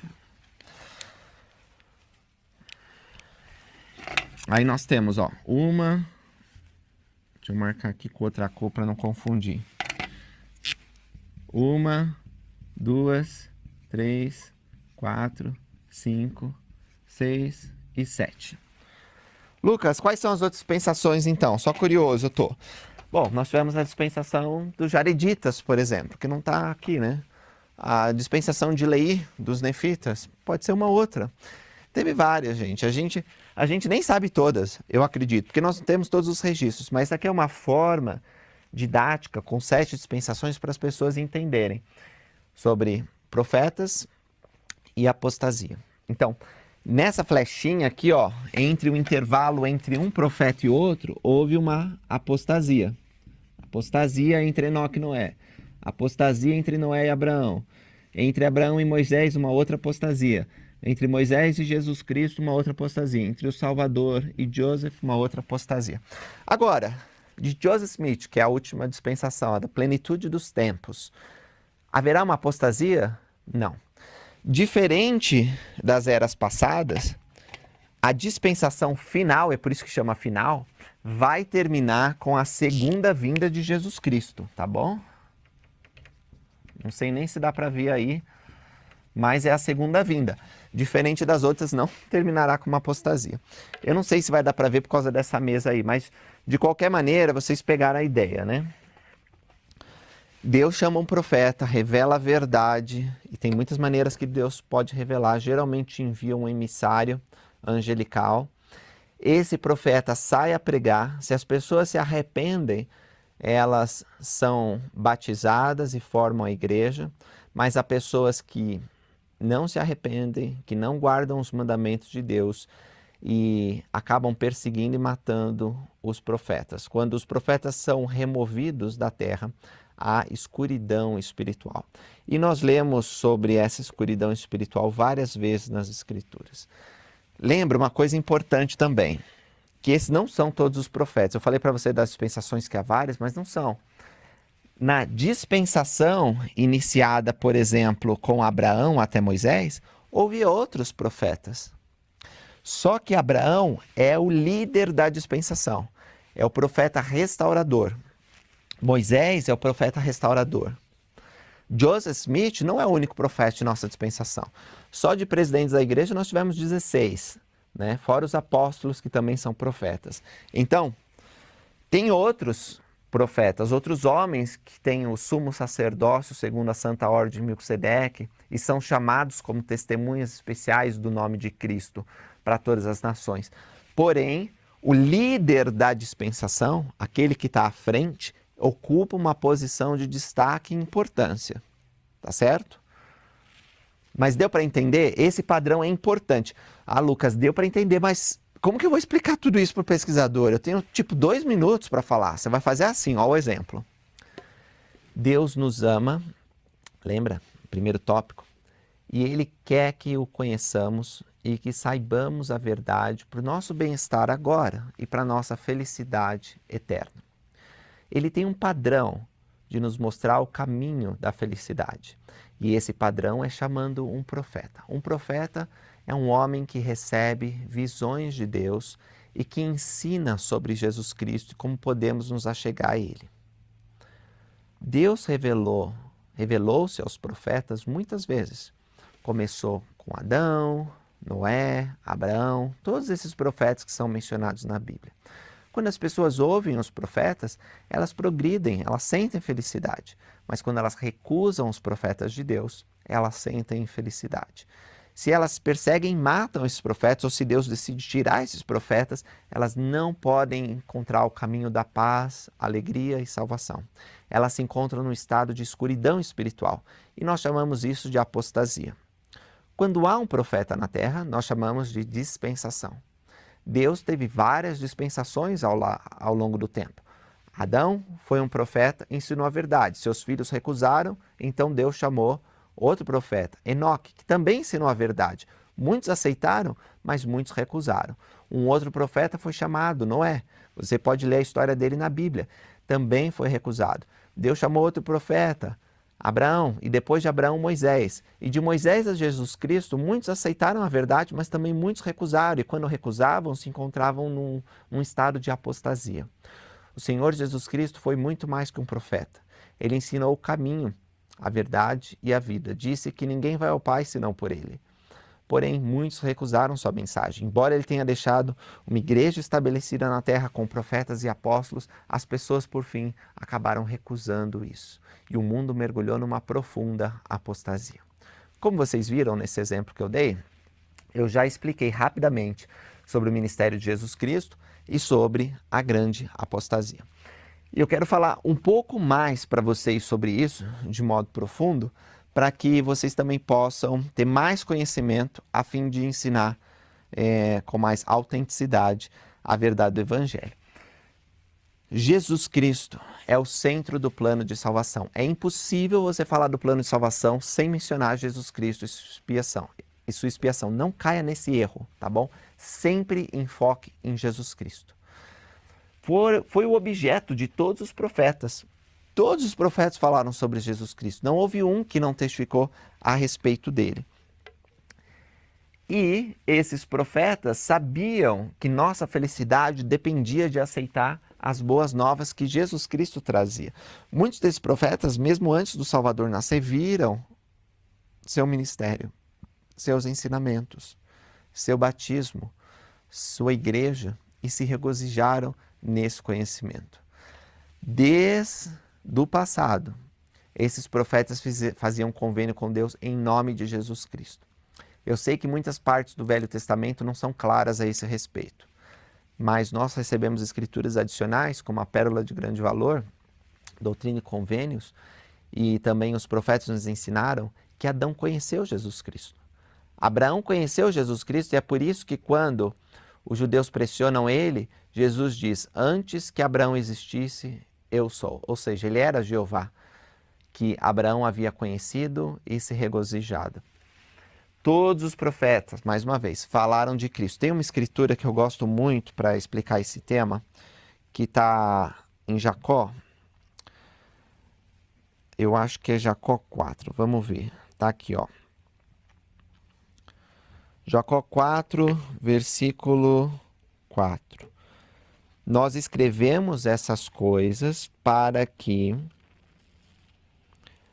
Aí nós temos, ó, deixa eu marcar aqui com outra cor para não confundir. 1, 2, 3, 4, 5, 6 e 7. Lucas, quais são as outras dispensações então? Só curioso eu tô. Bom, nós tivemos a dispensação dos Jareditas, por exemplo, que não está aqui, né? A dispensação de Leí, dos Nefitas, pode ser uma outra. Teve várias, gente. A gente nem sabe todas, eu acredito, porque nós não temos todos os registros, mas isso aqui é uma forma didática, com 7 dispensações para as pessoas entenderem sobre profetas e apostasia. Então, nessa flechinha aqui, ó, entre o intervalo entre um profeta e outro, houve uma apostasia. Apostasia entre Enoque e Noé. Apostasia entre Noé e Abraão. Entre Abraão e Moisés, uma outra apostasia. Entre Moisés e Jesus Cristo, uma outra apostasia. Entre o Salvador e Joseph, uma outra apostasia. Agora, de Joseph Smith, que é a última dispensação, a da plenitude dos tempos, haverá uma apostasia? Não. Diferente das eras passadas, a dispensação final, é por isso que chama final, vai terminar com a segunda vinda de Jesus Cristo, tá bom? Não sei nem se dá para ver aí, mas é a segunda vinda. Diferente das outras, não terminará com uma apostasia. Eu não sei se vai dar para ver por causa dessa mesa aí, mas de qualquer maneira, vocês pegaram a ideia, né? Deus chama um profeta, revela a verdade, e tem muitas maneiras que Deus pode revelar. Geralmente envia um emissário angelical. Esse profeta sai a pregar. Se as pessoas se arrependem, elas são batizadas e formam a igreja. Mas há pessoas que não se arrependem, que não guardam os mandamentos de Deus e acabam perseguindo e matando os profetas. Quando os profetas são removidos da terra, há escuridão espiritual. E nós lemos sobre essa escuridão espiritual várias vezes nas Escrituras. Lembra uma coisa importante também, que esses não são todos os profetas. Eu falei para você das dispensações que há várias, mas não são. Na dispensação iniciada, por exemplo, com Abraão até Moisés, houve outros profetas. Só que Abraão é o líder da dispensação, é o profeta restaurador. Moisés é o profeta restaurador. Joseph Smith não é o único profeta de nossa dispensação. Só de presidentes da igreja nós tivemos 16, né? Fora os apóstolos que também são profetas. Então, tem outros profetas, outros homens que têm o sumo sacerdócio segundo a Santa Ordem de Melquisedeque e são chamados como testemunhas especiais do nome de Cristo para todas as nações. Porém, o líder da dispensação, aquele que está à frente, ocupa uma posição de destaque e importância, tá certo? Mas deu para entender? Esse padrão é importante. Ah, Lucas, deu para entender, mas como que eu vou explicar tudo isso para o pesquisador? Eu tenho, 2 minutos para falar. Você vai fazer assim, ó, o exemplo. Deus nos ama, lembra? Primeiro tópico. E Ele quer que o conheçamos e que saibamos a verdade para o nosso bem-estar agora e para a nossa felicidade eterna. Ele tem um padrão de nos mostrar o caminho da felicidade. E esse padrão é chamando um profeta. Um profeta é um homem que recebe visões de Deus e que ensina sobre Jesus Cristo e como podemos nos achegar a Ele. Deus revelou-se aos profetas muitas vezes. Começou com Adão, Noé, Abraão, todos esses profetas que são mencionados na Bíblia. Quando as pessoas ouvem os profetas, elas progridem, elas sentem felicidade. Mas quando elas recusam os profetas de Deus, elas sentem infelicidade. Se elas perseguem e matam esses profetas, ou se Deus decide tirar esses profetas, elas não podem encontrar o caminho da paz, alegria e salvação. Elas se encontram num estado de escuridão espiritual. E nós chamamos isso de apostasia. Quando há um profeta na terra, nós chamamos de dispensação. Deus teve várias dispensações ao longo do tempo. Adão foi um profeta, ensinou a verdade. Seus filhos recusaram, então Deus chamou outro profeta, Enoque, que também ensinou a verdade. Muitos aceitaram, mas muitos recusaram. Um outro profeta foi chamado Noé. Você pode ler a história dele na Bíblia. Também foi recusado. Deus chamou outro profeta, Abraão, e depois de Abraão, Moisés. E de Moisés a Jesus Cristo, muitos aceitaram a verdade, mas também muitos recusaram. E quando recusavam, se encontravam num estado de apostasia. O Senhor Jesus Cristo foi muito mais que um profeta. Ele ensinou o caminho. a verdade e a vida. Disse que ninguém vai ao Pai senão por ele. Porém, muitos recusaram sua mensagem. Embora ele tenha deixado uma igreja estabelecida na terra com profetas e apóstolos, as pessoas, por fim, acabaram recusando isso. E o mundo mergulhou numa profunda apostasia. Como vocês viram nesse exemplo que eu dei, eu já expliquei rapidamente sobre o ministério de Jesus Cristo e sobre a grande apostasia. E eu quero falar um pouco mais para vocês sobre isso, de modo profundo, para que vocês também possam ter mais conhecimento a fim de ensinar com mais autenticidade a verdade do Evangelho. Jesus Cristo é o centro do plano de salvação. É impossível você falar do plano de salvação sem mencionar Jesus Cristo e sua expiação. Não caia nesse erro, tá bom? Sempre enfoque em Jesus Cristo. Foi o objeto de todos os profetas. Todos os profetas falaram sobre Jesus Cristo. Não houve um que não testificou a respeito dele. E esses profetas sabiam que nossa felicidade dependia de aceitar as boas novas que Jesus Cristo trazia. Muitos desses profetas, mesmo antes do Salvador nascer, viram seu ministério, seus ensinamentos, seu batismo, sua igreja e se regozijaram nesse conhecimento. Desde o passado, esses profetas faziam convênio com Deus em nome de Jesus Cristo. Eu sei que muitas partes do Velho Testamento não são claras a esse respeito, mas nós recebemos escrituras adicionais, como a Pérola de Grande Valor, Doutrina e Convênios, e também os profetas nos ensinaram que Adão conheceu Jesus Cristo. Abraão conheceu Jesus Cristo e é por isso que quando os judeus pressionam ele, Jesus diz, antes que Abraão existisse, eu sou. Ou seja, ele era Jeová, que Abraão havia conhecido e se regozijado. Todos os profetas, mais uma vez, falaram de Cristo. Tem uma escritura que eu gosto muito para explicar esse tema, que está em Jacó. Eu acho que é Jacó 4. Vamos ver. Está aqui, ó. Jacó 4, versículo 4. Nós escrevemos essas coisas para que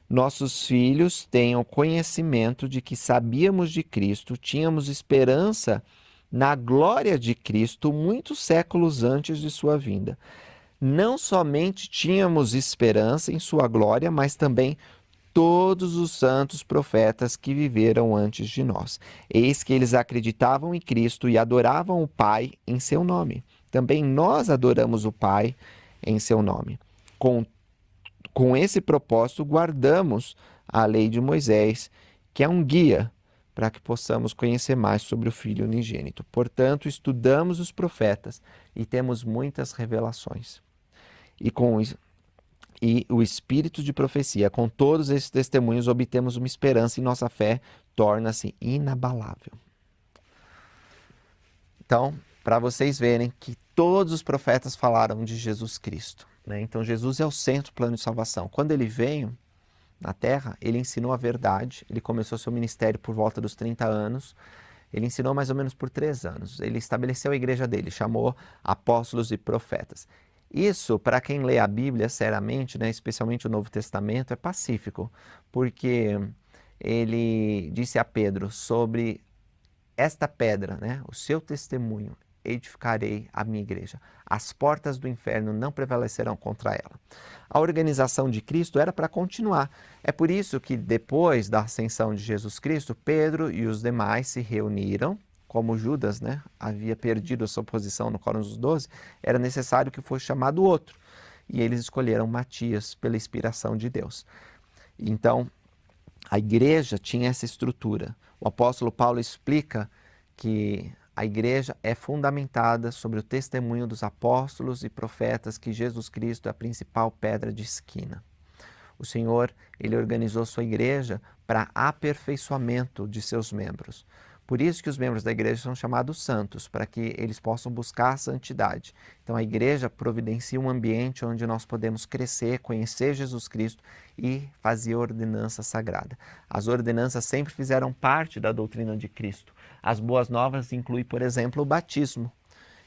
nossos filhos tenham conhecimento de que sabíamos de Cristo, tínhamos esperança na glória de Cristo muitos séculos antes de sua vinda. Não somente tínhamos esperança em sua glória, mas também todos os santos profetas que viveram antes de nós. Eis que eles acreditavam em Cristo e adoravam o Pai em seu nome. Também nós adoramos o Pai em seu nome. Com esse propósito, guardamos a lei de Moisés, que é um guia para que possamos conhecer mais sobre o Filho unigênito. Portanto, estudamos os profetas e temos muitas revelações. E o espírito de profecia, com todos esses testemunhos, obtemos uma esperança e nossa fé torna-se inabalável. Então, para vocês verem que todos os profetas falaram de Jesus Cristo, né? Então, Jesus é o centro do plano de salvação. Quando ele veio na Terra, ele ensinou a verdade, ele começou seu ministério por volta dos 30 anos, ele ensinou mais ou menos por 3 anos, ele estabeleceu a igreja dele, chamou apóstolos e profetas. Isso, para quem lê a Bíblia seriamente, né, especialmente o Novo Testamento, é pacífico, porque ele disse a Pedro sobre esta pedra, né, o seu testemunho, edificarei a minha igreja. As portas do inferno não prevalecerão contra ela. A organização de Cristo era para continuar. É por isso que depois da ascensão de Jesus Cristo, Pedro e os demais se reuniram. Como Judas, né, havia perdido a sua posição no Quórum dos 12, era necessário que fosse chamado outro. E eles escolheram Matias pela inspiração de Deus. Então, a igreja tinha essa estrutura. O apóstolo Paulo explica que a igreja é fundamentada sobre o testemunho dos apóstolos e profetas que Jesus Cristo é a principal pedra de esquina. O Senhor, ele organizou sua igreja para aperfeiçoamento de seus membros. Por isso que os membros da igreja são chamados santos, para que eles possam buscar a santidade. Então a igreja providencia um ambiente onde nós podemos crescer, conhecer Jesus Cristo e fazer ordenança sagrada. As ordenanças sempre fizeram parte da doutrina de Cristo. As boas novas incluem, por exemplo, o batismo,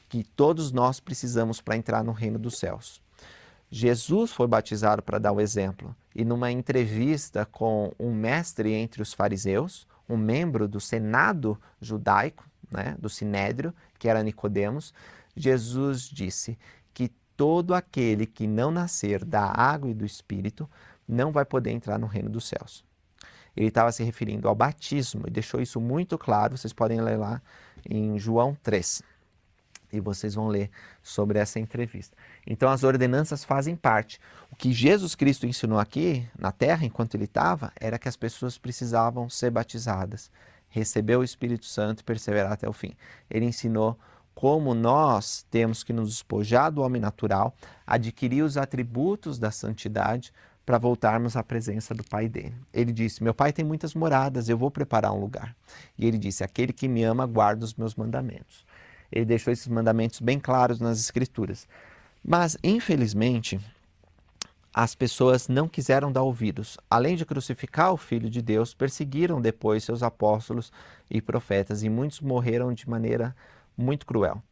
que todos nós precisamos para entrar no reino dos céus. Jesus foi batizado para dar o exemplo. E numa entrevista com um mestre entre os fariseus, um membro do Senado judaico, né, do Sinédrio, que era Nicodemos, Jesus disse que todo aquele que não nascer da água e do Espírito não vai poder entrar no reino dos céus. Ele estava se referindo ao batismo e deixou isso muito claro. Vocês podem ler lá em João 3. E vocês vão ler sobre essa entrevista. Então, as ordenanças fazem parte. O que Jesus Cristo ensinou aqui na terra, enquanto ele estava, era que as pessoas precisavam ser batizadas, receber o Espírito Santo e perseverar até o fim. Ele ensinou como nós temos que nos despojar do homem natural, adquirir os atributos da santidade para voltarmos à presença do Pai dele. Ele disse, meu Pai tem muitas moradas, eu vou preparar um lugar. E ele disse, aquele que me ama guarda os meus mandamentos. Ele deixou esses mandamentos bem claros nas Escrituras. Mas, infelizmente, as pessoas não quiseram dar ouvidos. Além de crucificar o Filho de Deus, perseguiram depois seus apóstolos e profetas, e muitos morreram de maneira muito cruel.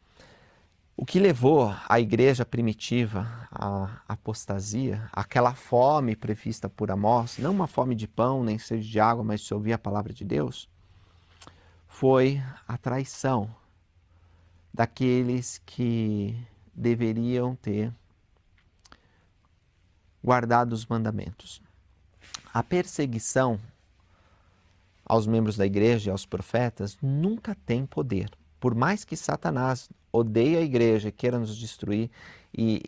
O que levou a igreja primitiva à apostasia, aquela fome prevista por Amós, não uma fome de pão nem sede de água, mas de ouvir a palavra de Deus, foi a traição daqueles que deveriam ter guardado os mandamentos. A perseguição aos membros da igreja e aos profetas nunca tem poder. Por mais que Satanás odeie a igreja e queira nos destruir e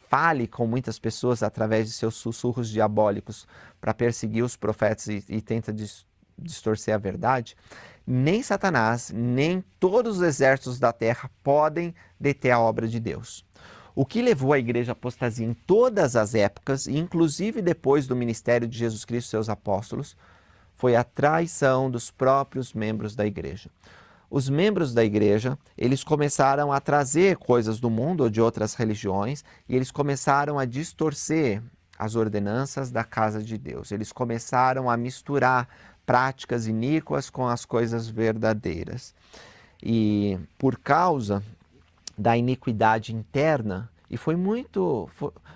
fale com muitas pessoas através de seus sussurros diabólicos para perseguir os profetas e tenta distorcer a verdade, nem Satanás, nem todos os exércitos da terra podem deter a obra de Deus. O que levou a igreja à apostasia em todas as épocas, inclusive depois do ministério de Jesus Cristo e seus apóstolos, foi a traição dos próprios membros da igreja. Os membros da igreja, eles começaram a trazer coisas do mundo ou de outras religiões e eles começaram a distorcer as ordenanças da casa de Deus. Eles começaram a misturar práticas iníquas com as coisas verdadeiras. E por causa da iniquidade interna,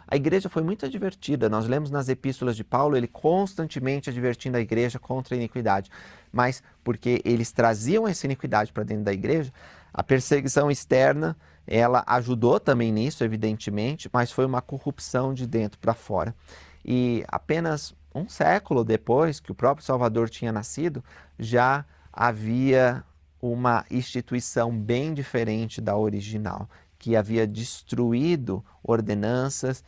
a igreja foi muito advertida. Nós lemos nas epístolas de Paulo, ele constantemente advertindo a igreja contra a iniquidade. Mas porque eles traziam essa iniquidade para dentro da igreja, a perseguição externa, ela ajudou também nisso, evidentemente, mas foi uma corrupção de dentro para fora. E apenas um século depois que o próprio Salvador tinha nascido, já havia uma instituição bem diferente da original, que havia destruído ordenanças,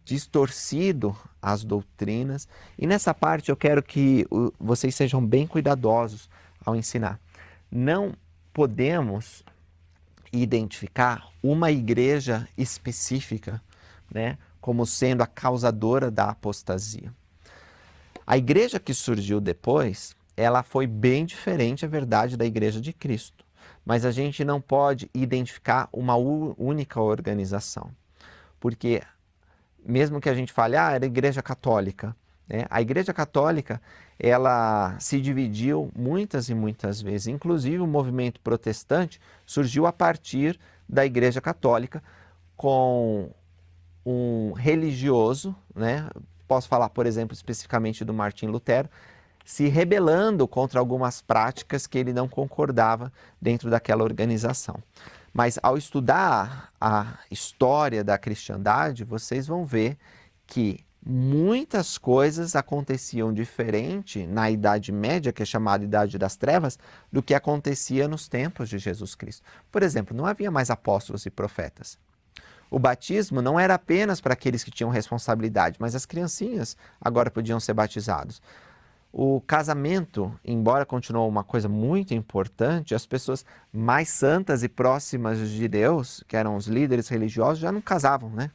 distorcido as doutrinas. E nessa parte eu quero que vocês sejam bem cuidadosos ao ensinar. Não podemos identificar uma igreja específica, né, como sendo a causadora da apostasia. A igreja que surgiu depois, ela foi bem diferente, é verdade, da igreja de Cristo. Mas a gente não pode identificar uma única organização. Porque mesmo que a gente fale, era a igreja católica, né? A igreja católica, ela se dividiu muitas e muitas vezes. Inclusive o movimento protestante surgiu a partir da igreja católica com um religioso, né? Posso falar, por exemplo, especificamente do Martim Lutero, se rebelando contra algumas práticas que ele não concordava dentro daquela organização. Mas ao estudar a história da cristandade, vocês vão ver que muitas coisas aconteciam diferente na Idade Média, que é chamada Idade das Trevas, do que acontecia nos tempos de Jesus Cristo. Por exemplo, não havia mais apóstolos e profetas. O batismo não era apenas para aqueles que tinham responsabilidade, mas as criancinhas agora podiam ser batizados. O casamento, embora continuou uma coisa muito importante, as pessoas mais santas e próximas de Deus, que eram os líderes religiosos, já não casavam, né?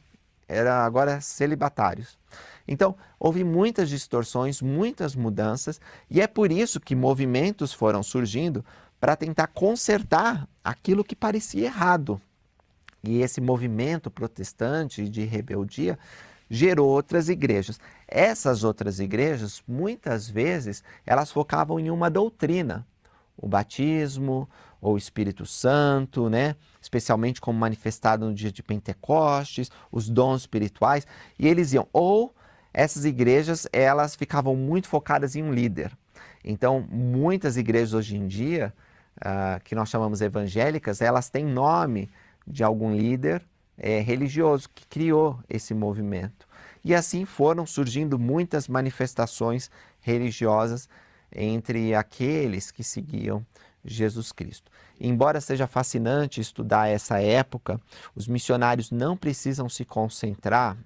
Era agora celibatários. Então, houve muitas distorções, muitas mudanças, e é por isso que movimentos foram surgindo para tentar consertar aquilo que parecia errado. E esse movimento protestante de rebeldia gerou outras igrejas. Essas outras igrejas, muitas vezes, elas focavam em uma doutrina. O batismo, ou Espírito Santo, né? Especialmente como manifestado no dia de Pentecostes, os dons espirituais, e eles iam, ou essas igrejas, elas ficavam muito focadas em um líder. Então, muitas igrejas hoje em dia, que nós chamamos evangélicas, elas têm nome de algum líder religioso que criou esse movimento. E assim foram surgindo muitas manifestações religiosas entre aqueles que seguiam Jesus Cristo. Embora seja fascinante estudar essa época, os missionários não precisam se concentrar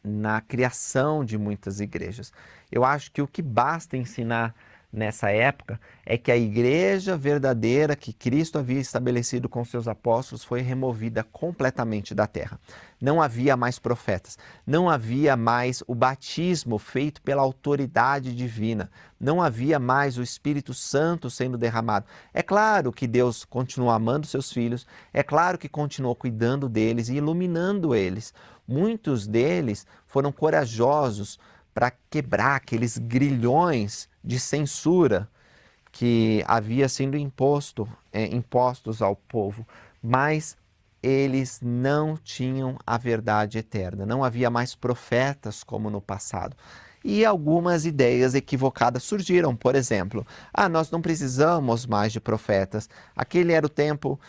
na criação de muitas igrejas. Eu acho que o que basta ensinar nessa época é que a igreja verdadeira que Cristo havia estabelecido com seus apóstolos foi removida completamente da terra. Não havia mais profetas, não havia mais o batismo feito pela autoridade divina, não havia mais o Espírito Santo sendo derramado. É claro que Deus continuou amando seus filhos, é claro que continuou cuidando deles e iluminando eles. Muitos deles foram corajosos para quebrar aqueles grilhões de censura que havia sido impostos ao povo, mas eles não tinham a verdade eterna, não havia mais profetas como no passado. E algumas ideias equivocadas surgiram, por exemplo, nós não precisamos mais de profetas, aquele era o tempo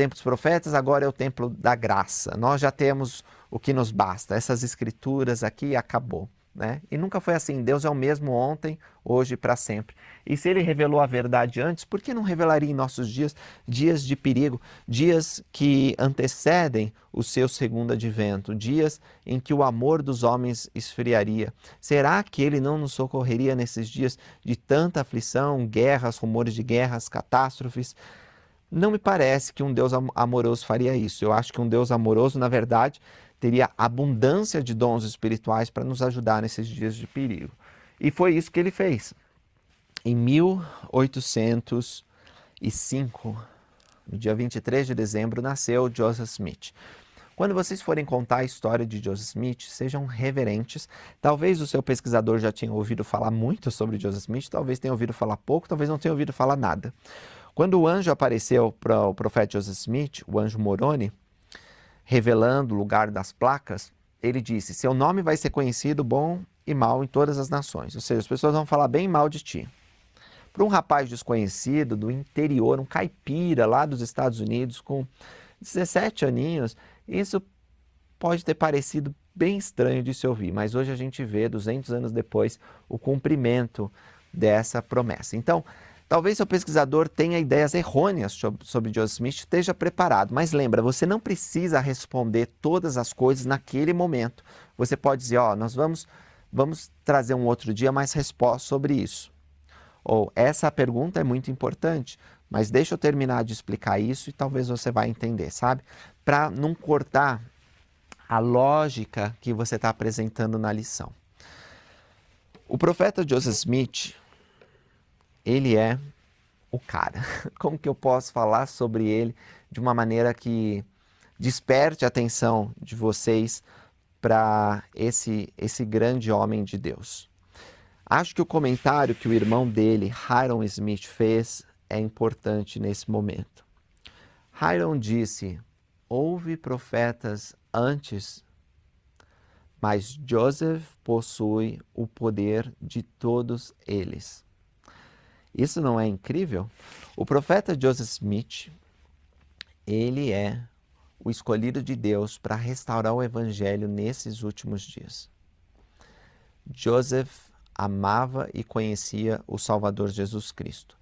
dos profetas, agora é o tempo da graça, nós já temos o que nos basta, essas escrituras aqui acabou. Né? E nunca foi assim, Deus é o mesmo ontem, hoje e para sempre. E se Ele revelou a verdade antes, por que não revelaria em nossos dias, dias de perigo, dias que antecedem o seu segundo advento, dias em que o amor dos homens esfriaria? Será que Ele não nos socorreria nesses dias de tanta aflição, guerras, rumores de guerras, catástrofes? Não me parece que um Deus amoroso faria isso. Eu acho que um Deus amoroso, na verdade, teria abundância de dons espirituais para nos ajudar nesses dias de perigo. E foi isso que ele fez. Em 1805, no dia 23 de dezembro, nasceu Joseph Smith. Quando vocês forem contar a história de Joseph Smith, sejam reverentes. Talvez o seu pesquisador já tenha ouvido falar muito sobre Joseph Smith, talvez tenha ouvido falar pouco, talvez não tenha ouvido falar nada. Quando o anjo apareceu para o profeta Joseph Smith, o anjo Moroni, revelando o lugar das placas, ele disse: seu nome vai ser conhecido bom e mal em todas as nações. Ou seja, as pessoas vão falar bem e mal de ti. Para um rapaz desconhecido do interior, um caipira lá dos Estados Unidos, com 17 aninhos, isso pode ter parecido bem estranho de se ouvir, mas hoje a gente vê, 200 anos depois, o cumprimento dessa promessa. Então, talvez seu pesquisador tenha ideias errôneas sobre Joseph Smith, esteja preparado, mas lembra, você não precisa responder todas as coisas naquele momento. Você pode dizer, nós vamos trazer um outro dia mais respostas sobre isso. Ou, essa pergunta é muito importante, mas deixa eu terminar de explicar isso e talvez você vai entender, sabe? Para não cortar a lógica que você está apresentando na lição. O profeta Joseph Smith, ele é o cara. Como que eu posso falar sobre ele de uma maneira que desperte a atenção de vocês para esse grande homem de Deus? Acho que o comentário que o irmão dele, Hyrum Smith, fez é importante nesse momento. Hyrum disse: houve profetas antes, mas Joseph possui o poder de todos eles. Isso não é incrível? O profeta Joseph Smith, ele é o escolhido de Deus para restaurar o evangelho nesses últimos dias. Joseph amava e conhecia o Salvador Jesus Cristo.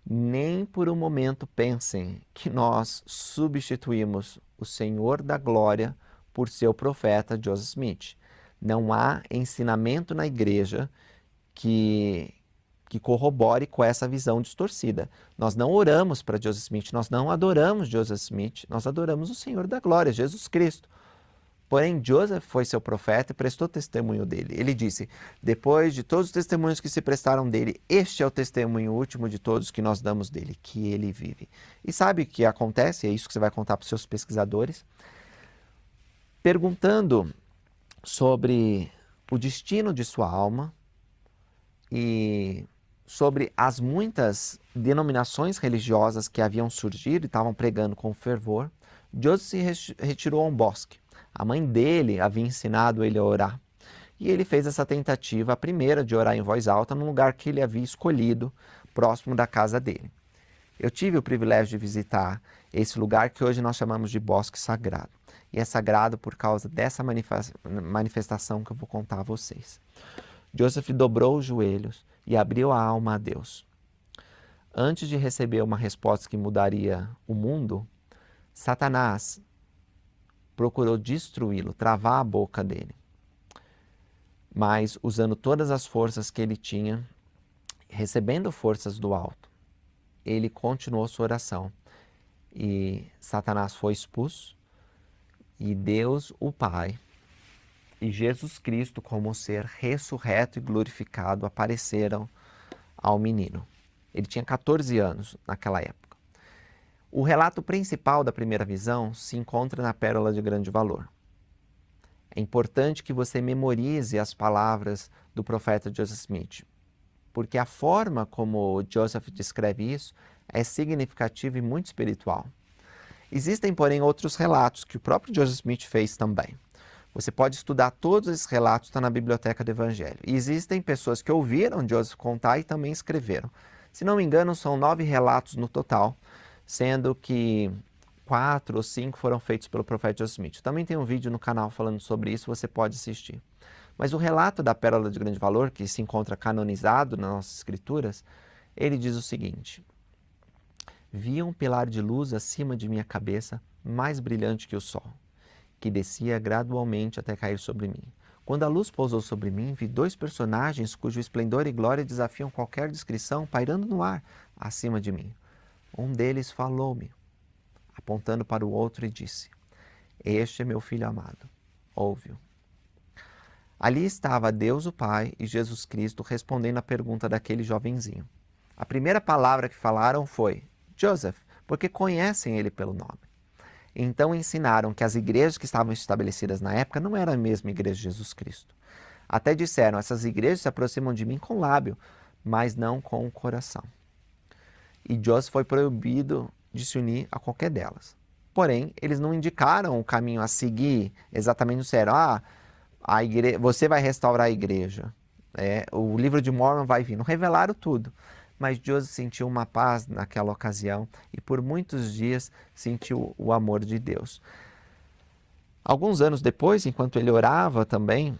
Nem por um momento pensem que nós substituímos o Senhor da Glória por seu profeta Joseph Smith. Não há ensinamento na igreja que corrobore com essa visão distorcida. Nós não oramos para Joseph Smith, nós não adoramos Joseph Smith, nós adoramos o Senhor da Glória, Jesus Cristo. Porém, Joseph foi seu profeta e prestou testemunho dele. Ele disse: depois de todos os testemunhos que se prestaram dele, este é o testemunho último de todos que nós damos dele, que ele vive. E sabe o que acontece? É isso que você vai contar para os seus pesquisadores. Perguntando sobre o destino de sua alma e sobre as muitas denominações religiosas que haviam surgido e estavam pregando com fervor, Joseph se retirou a um bosque. A mãe dele havia ensinado ele a orar. E ele fez essa tentativa, a primeira, de orar em voz alta, num lugar que ele havia escolhido, próximo da casa dele. Eu tive o privilégio de visitar esse lugar que hoje nós chamamos de Bosque Sagrado. E é sagrado por causa dessa manifestação que eu vou contar a vocês. Joseph dobrou os joelhos e abriu a alma a Deus. Antes de receber uma resposta que mudaria o mundo, Satanás procurou destruí-lo, travar a boca dele. Mas, usando todas as forças que ele tinha, recebendo forças do alto, ele continuou sua oração. E Satanás foi expulso, e Deus, o Pai, e Jesus Cristo, como ser ressurreto e glorificado, apareceram ao menino. Ele tinha 14 anos naquela época. O relato principal da primeira visão se encontra na Pérola de Grande Valor. É importante que você memorize as palavras do profeta Joseph Smith, porque a forma como Joseph descreve isso é significativa e muito espiritual. Existem, porém, outros relatos que o próprio Joseph Smith fez também. Você pode estudar todos esses relatos, está na Biblioteca do Evangelho. E existem pessoas que ouviram Joseph contar e também escreveram. Se não me engano, são 9 relatos no total, sendo que 4 ou 5 foram feitos pelo profeta Joseph Smith. Também tem um vídeo no canal falando sobre isso, você pode assistir. Mas o relato da Pérola de Grande Valor, que se encontra canonizado nas nossas escrituras, ele diz o seguinte: vi um pilar de luz acima de minha cabeça, mais brilhante que o sol, que descia gradualmente até cair sobre mim. Quando a luz pousou sobre mim, vi 2 personagens cujo esplendor e glória desafiam qualquer descrição, pairando no ar acima de mim. Um deles falou-me, apontando para o outro, e disse: este é meu filho amado, ouve-o. Ali estava Deus o Pai e Jesus Cristo respondendo à pergunta daquele jovenzinho. A primeira palavra que falaram foi Joseph, porque conhecem ele pelo nome. Então ensinaram que as igrejas que estavam estabelecidas na época não eram a mesma igreja de Jesus Cristo. Até disseram: essas igrejas se aproximam de mim com o lábio, mas não com o coração. E Joseph foi proibido de se unir a qualquer delas. Porém, eles não indicaram o caminho a seguir, exatamente não disseram: você vai restaurar a igreja, o livro de Mormon vai vir. Não revelaram tudo, mas Joseph sentiu uma paz naquela ocasião e por muitos dias sentiu o amor de Deus. Alguns anos depois, enquanto ele orava também,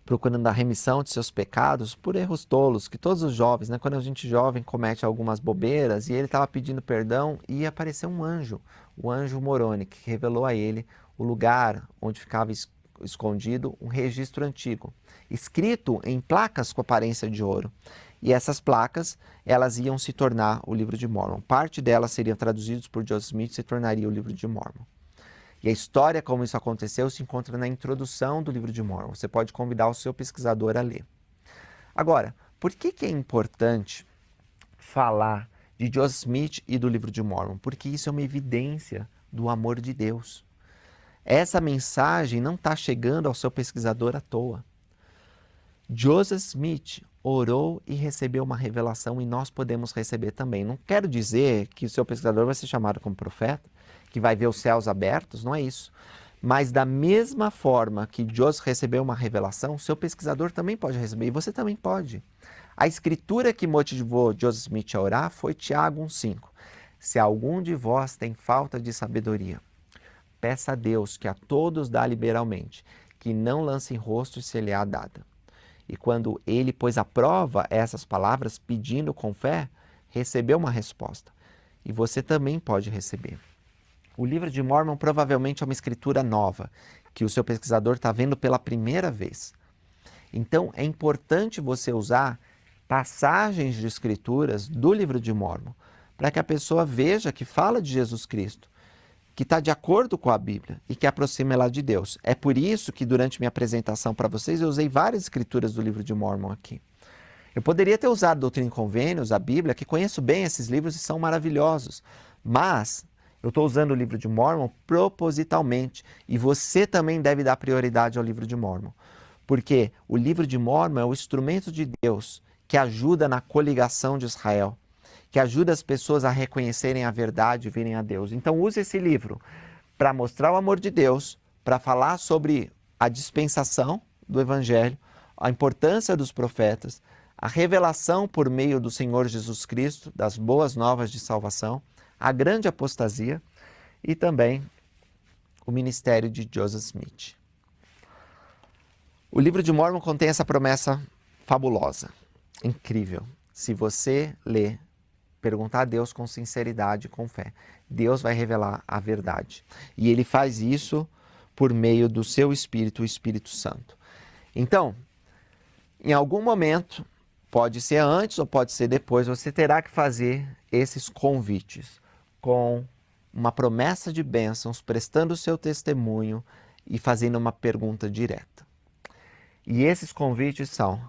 procurando a remissão de seus pecados por erros tolos, que todos os jovens, quando a gente jovem comete algumas bobeiras, e ele estava pedindo perdão e apareceu um anjo, o anjo Moroni, que revelou a ele o lugar onde ficava escondido um registro antigo, escrito em placas com aparência de ouro. E essas placas, elas iam se tornar o livro de Mormon. Parte delas seriam traduzidas por Joseph Smith e se tornaria o livro de Mormon. E a história como isso aconteceu se encontra na introdução do livro de Mormon. Você pode convidar o seu pesquisador a ler. Agora, por que é importante falar de Joseph Smith e do livro de Mormon? Porque isso é uma evidência do amor de Deus. Essa mensagem não está chegando ao seu pesquisador à toa. Joseph Smith orou e recebeu uma revelação e nós podemos receber também. Não quero dizer que o seu pesquisador vai ser chamado como profeta, que vai ver os céus abertos, não é isso. Mas da mesma forma que Joseph recebeu uma revelação, o seu pesquisador também pode receber e você também pode. A escritura que motivou Joseph Smith a orar foi Tiago 1,5. Se algum de vós tem falta de sabedoria, peça a Deus, que a todos dá liberalmente, que não lance em rosto se lhe há dada. E quando ele pôs à prova essas palavras, pedindo com fé, recebeu uma resposta. E você também pode receber. O livro de Mormon provavelmente é uma escritura nova, que o seu pesquisador está vendo pela primeira vez. Então, é importante você usar passagens de escrituras do livro de Mormon, para que a pessoa veja que fala de Jesus Cristo, que está de acordo com a Bíblia e que aproxima ela de Deus. É por isso que durante minha apresentação para vocês eu usei várias escrituras do livro de Mormon aqui. Eu poderia ter usado Doutrina e Convênios, a Bíblia, que conheço bem esses livros e são maravilhosos, mas eu estou usando o livro de Mormon propositalmente e você também deve dar prioridade ao livro de Mormon, porque o livro de Mormon é o instrumento de Deus que ajuda na coligação de Israel, que ajuda as pessoas a reconhecerem a verdade e virem a Deus. Então use esse livro para mostrar o amor de Deus, para falar sobre a dispensação do Evangelho, a importância dos profetas, a revelação por meio do Senhor Jesus Cristo, das boas novas de salvação, a grande apostasia e também o ministério de Joseph Smith. O livro de Mórmon contém essa promessa fabulosa, incrível. Se você ler, perguntar a Deus com sinceridade e com fé, Deus vai revelar a verdade. E Ele faz isso por meio do seu Espírito, o Espírito Santo. Então, em algum momento, pode ser antes ou pode ser depois, você terá que fazer esses convites com uma promessa de bênçãos, prestando o seu testemunho e fazendo uma pergunta direta. E esses convites são: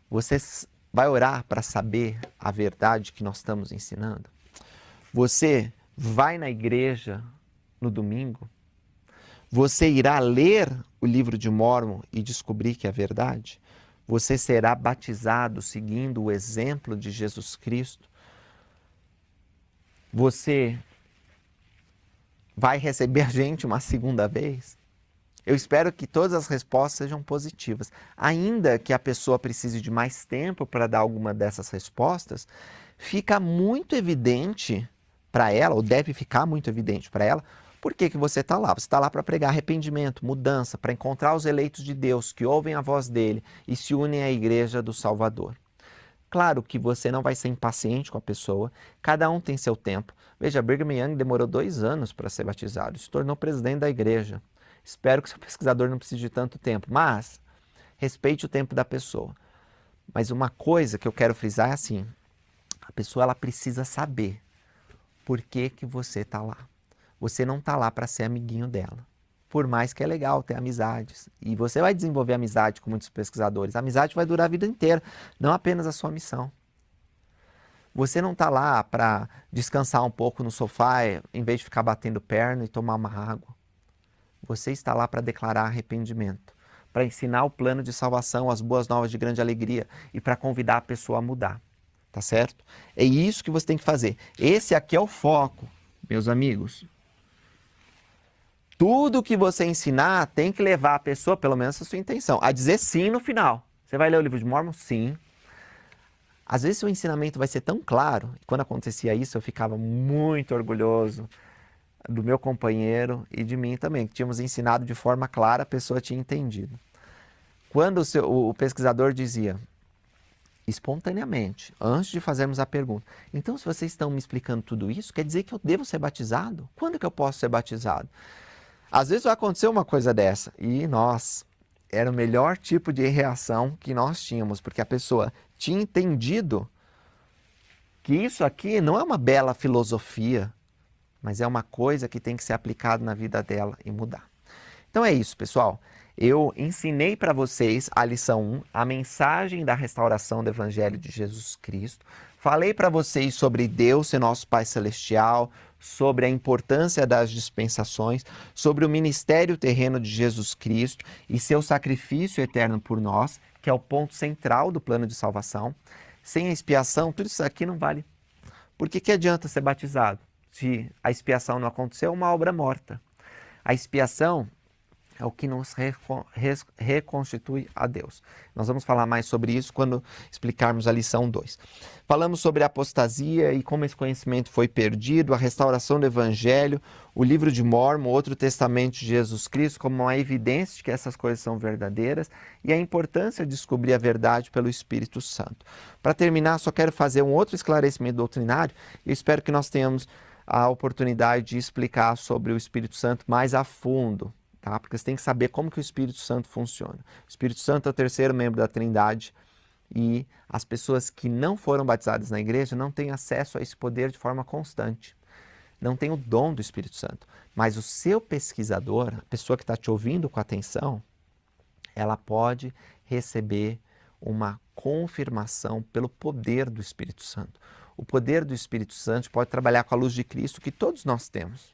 você vai orar para saber a verdade que nós estamos ensinando? Você vai na igreja no domingo? Você irá ler o livro de Mórmon e descobrir que é verdade? Você será batizado seguindo o exemplo de Jesus Cristo? Você vai receber a gente uma segunda vez? Eu espero que todas as respostas sejam positivas. Ainda que a pessoa precise de mais tempo para dar alguma dessas respostas, fica muito evidente para ela, ou deve ficar muito evidente para ela, por que você está lá. Você está lá para pregar arrependimento, mudança, para encontrar os eleitos de Deus que ouvem a voz dele e se unem à igreja do Salvador. Claro que você não vai ser impaciente com a pessoa, cada um tem seu tempo. Veja, Brigham Young demorou 2 anos para ser batizado, se tornou presidente da igreja. Espero que seu pesquisador não precise de tanto tempo, mas respeite o tempo da pessoa. Mas uma coisa que eu quero frisar é assim: a pessoa ela precisa saber por que você está lá. Você não está lá para ser amiguinho dela. Por mais que é legal ter amizades. E você vai desenvolver amizade com muitos pesquisadores. A amizade vai durar a vida inteira, não apenas a sua missão. Você não está lá para descansar um pouco no sofá, em vez de ficar batendo perna e tomar uma água. Você está lá para declarar arrependimento, para ensinar o plano de salvação, as boas novas de grande alegria e para convidar a pessoa a mudar, tá certo? É isso que você tem que fazer. Esse aqui é o foco, meus amigos. Tudo que você ensinar tem que levar a pessoa, pelo menos a sua intenção, a dizer sim no final. Você vai ler o livro de Mórmon? Sim. Às vezes o ensinamento vai ser tão claro, e quando acontecia isso eu ficava muito orgulhoso do meu companheiro e de mim também, que tínhamos ensinado de forma clara, a pessoa tinha entendido. Quando o pesquisador dizia, espontaneamente, antes de fazermos a pergunta, então se vocês estão me explicando tudo isso, quer dizer que eu devo ser batizado? Quando que eu posso ser batizado? Às vezes vai acontecer uma coisa dessa, e era o melhor tipo de reação que nós tínhamos, porque a pessoa tinha entendido que isso aqui não é uma bela filosofia, mas é uma coisa que tem que ser aplicada na vida dela e mudar. Então é isso, pessoal. Eu ensinei para vocês a lição 1, a mensagem da restauração do Evangelho de Jesus Cristo. Falei para vocês sobre Deus ser nosso Pai Celestial, sobre a importância das dispensações, sobre o ministério terreno de Jesus Cristo e seu sacrifício eterno por nós, que é o ponto central do plano de salvação. Sem a expiação, tudo isso aqui não vale. Por que adianta ser batizado? Se a expiação não aconteceu, é uma obra morta. A expiação é o que nos reconstitui a Deus. Nós vamos falar mais sobre isso quando explicarmos a lição 2. Falamos sobre a apostasia e como esse conhecimento foi perdido, a restauração do Evangelho, o livro de Mórmon, outro testamento de Jesus Cristo, como uma evidência de que essas coisas são verdadeiras e a importância de descobrir a verdade pelo Espírito Santo. Para terminar, só quero fazer um outro esclarecimento doutrinário e eu espero que nós tenhamos a oportunidade de explicar sobre o Espírito Santo mais a fundo. Tá? Porque você tem que saber como que o Espírito Santo funciona. O Espírito Santo é o terceiro membro da Trindade e as pessoas que não foram batizadas na igreja não têm acesso a esse poder de forma constante. Não tem o dom do Espírito Santo. Mas o seu pesquisador, a pessoa que está te ouvindo com atenção, ela pode receber uma confirmação pelo poder do Espírito Santo. O poder do Espírito Santo pode trabalhar com a luz de Cristo que todos nós temos.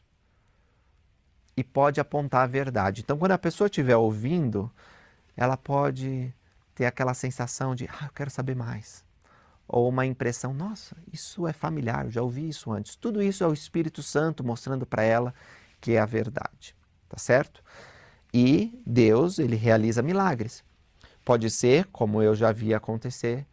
E pode apontar a verdade. Então, quando a pessoa estiver ouvindo, ela pode ter aquela sensação de, eu quero saber mais. ou uma impressão, nossa, isso é familiar, eu já ouvi isso antes. Tudo isso é o Espírito Santo mostrando para ela que é a verdade, tá certo? E Deus, ele realiza milagres. Pode ser, como eu já vi acontecer,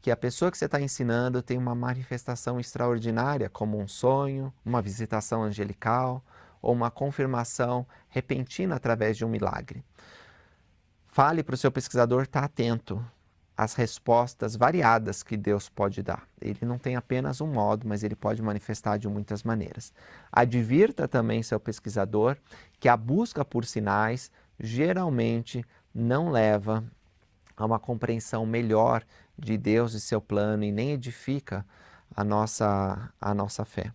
que a pessoa que você está ensinando tem uma manifestação extraordinária, como um sonho, uma visitação angelical ou uma confirmação repentina através de um milagre. Fale para o seu pesquisador estar atento às respostas variadas que Deus pode dar. Ele não tem apenas um modo, mas ele pode manifestar de muitas maneiras. Advirta também seu pesquisador que a busca por sinais geralmente não leva a uma compreensão melhor de Deus e seu plano e nem edifica a nossa fé.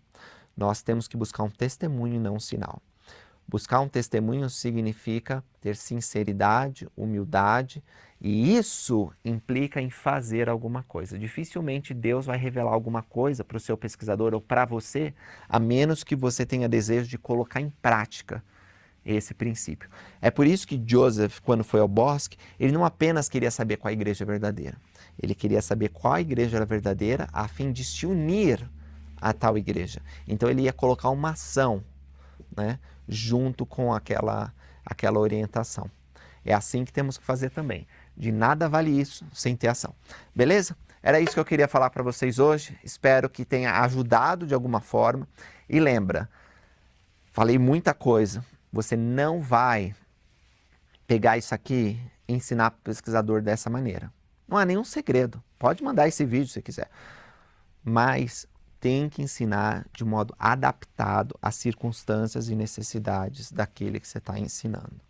Nós temos que buscar um testemunho e não um sinal. Buscar um testemunho significa ter sinceridade, humildade, e isso implica em fazer alguma coisa. Dificilmente Deus vai revelar alguma coisa para o seu pesquisador ou para você, a menos que você tenha desejo de colocar em prática esse princípio. É por isso que Joseph, quando foi ao bosque, ele não apenas queria saber qual a igreja é verdadeira, ele queria saber qual a igreja era verdadeira a fim de se unir a tal igreja. Então ele ia colocar uma ação, né, junto com aquela orientação. É assim que temos que fazer também. De nada vale isso sem ter ação. Beleza? Era isso que eu queria falar para vocês hoje. Espero que tenha ajudado de alguma forma. E lembra, falei muita coisa. Você não vai pegar isso aqui e ensinar para o pesquisador dessa maneira. Não há nenhum segredo. Pode mandar esse vídeo se quiser. Mas tem que ensinar de modo adaptado às circunstâncias e necessidades daquele que você está ensinando.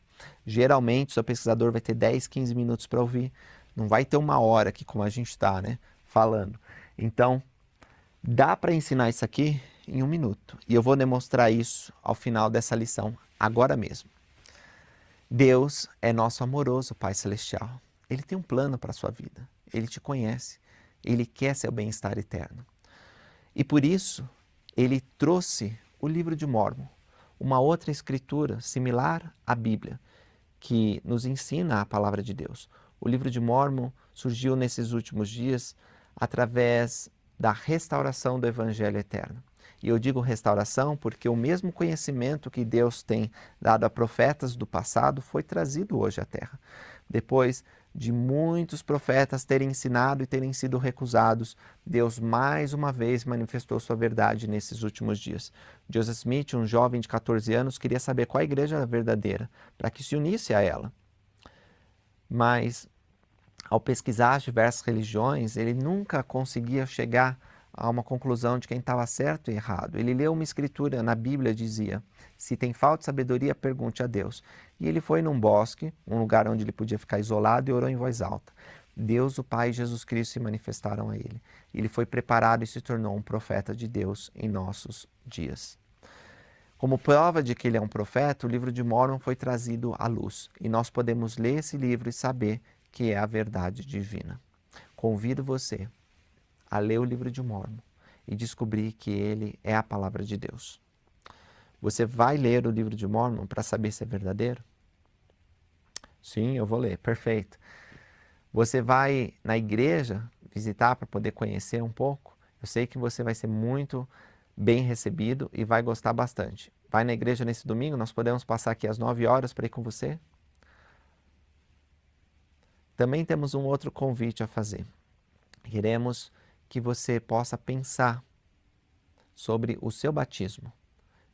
Geralmente, o seu pesquisador vai ter 10, 15 minutos para ouvir. Não vai ter uma hora aqui, como a gente está, né, falando. Então, dá para ensinar isso aqui em 1 minuto. E eu vou demonstrar isso ao final dessa lição, agora mesmo. Deus é nosso amoroso Pai Celestial. Ele tem um plano para a sua vida. Ele te conhece. Ele quer seu bem-estar eterno. E por isso, ele trouxe o livro de Mórmon, uma outra escritura similar à Bíblia, que nos ensina a palavra de Deus. O livro de Mórmon surgiu nesses últimos dias através da restauração do Evangelho eterno. E eu digo restauração porque o mesmo conhecimento que Deus tem dado a profetas do passado foi trazido hoje à Terra. Depois de muitos profetas terem ensinado e terem sido recusados, Deus mais uma vez manifestou sua verdade nesses últimos dias. Joseph Smith, um jovem de 14 anos, queria saber qual a igreja era verdadeira, para que se unisse a ela. Mas, ao pesquisar as diversas religiões, ele nunca conseguia chegar a uma conclusão de quem estava certo e errado. Ele leu uma escritura na Bíblia, dizia: se tem falta de sabedoria, pergunte a Deus. E ele foi num bosque, um lugar onde ele podia ficar isolado, e orou em voz alta. Deus, o Pai e Jesus Cristo se manifestaram a ele. Ele foi preparado e se tornou um profeta de Deus em nossos dias. Como prova de que ele é um profeta, o livro de Mórmon foi trazido à luz. E nós podemos ler esse livro e saber que é a verdade divina. Convido você a ler o livro de Mórmon e descobrir que ele é a palavra de Deus. Você vai ler o livro de Mórmon para saber se é verdadeiro? Sim, eu vou ler. Perfeito. Você vai na igreja visitar para poder conhecer um pouco? Eu sei que você vai ser muito bem recebido e vai gostar bastante. Vai na igreja nesse domingo? Nós podemos passar aqui às 9 horas para ir com você? Também temos um outro convite a fazer. Queremos que você possa pensar sobre o seu batismo.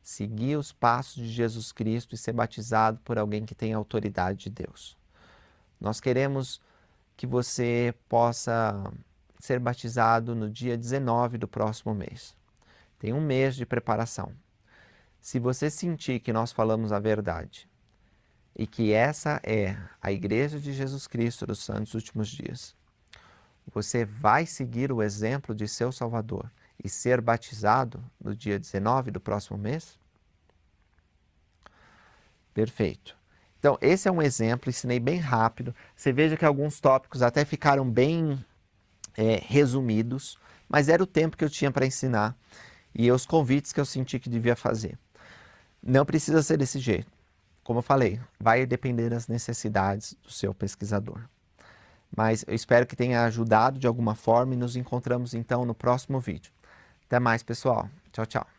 Seguir os passos de Jesus Cristo e ser batizado por alguém que tem a autoridade de Deus. Nós queremos que você possa ser batizado no dia 19 do próximo mês. Tem um mês de preparação. Se você sentir que nós falamos a verdade e que essa é a Igreja de Jesus Cristo dos Santos Últimos Dias, você vai seguir o exemplo de seu Salvador e ser batizado no dia 19 do próximo mês? Perfeito. Então, esse é um exemplo, ensinei bem rápido. Você veja que alguns tópicos até ficaram bem resumidos, mas era o tempo que eu tinha para ensinar e os convites que eu senti que devia fazer. Não precisa ser desse jeito. Como eu falei, vai depender das necessidades do seu pesquisador. mas eu espero que tenha ajudado de alguma forma e nos encontramos então no próximo vídeo. Até mais, pessoal. Tchau, tchau.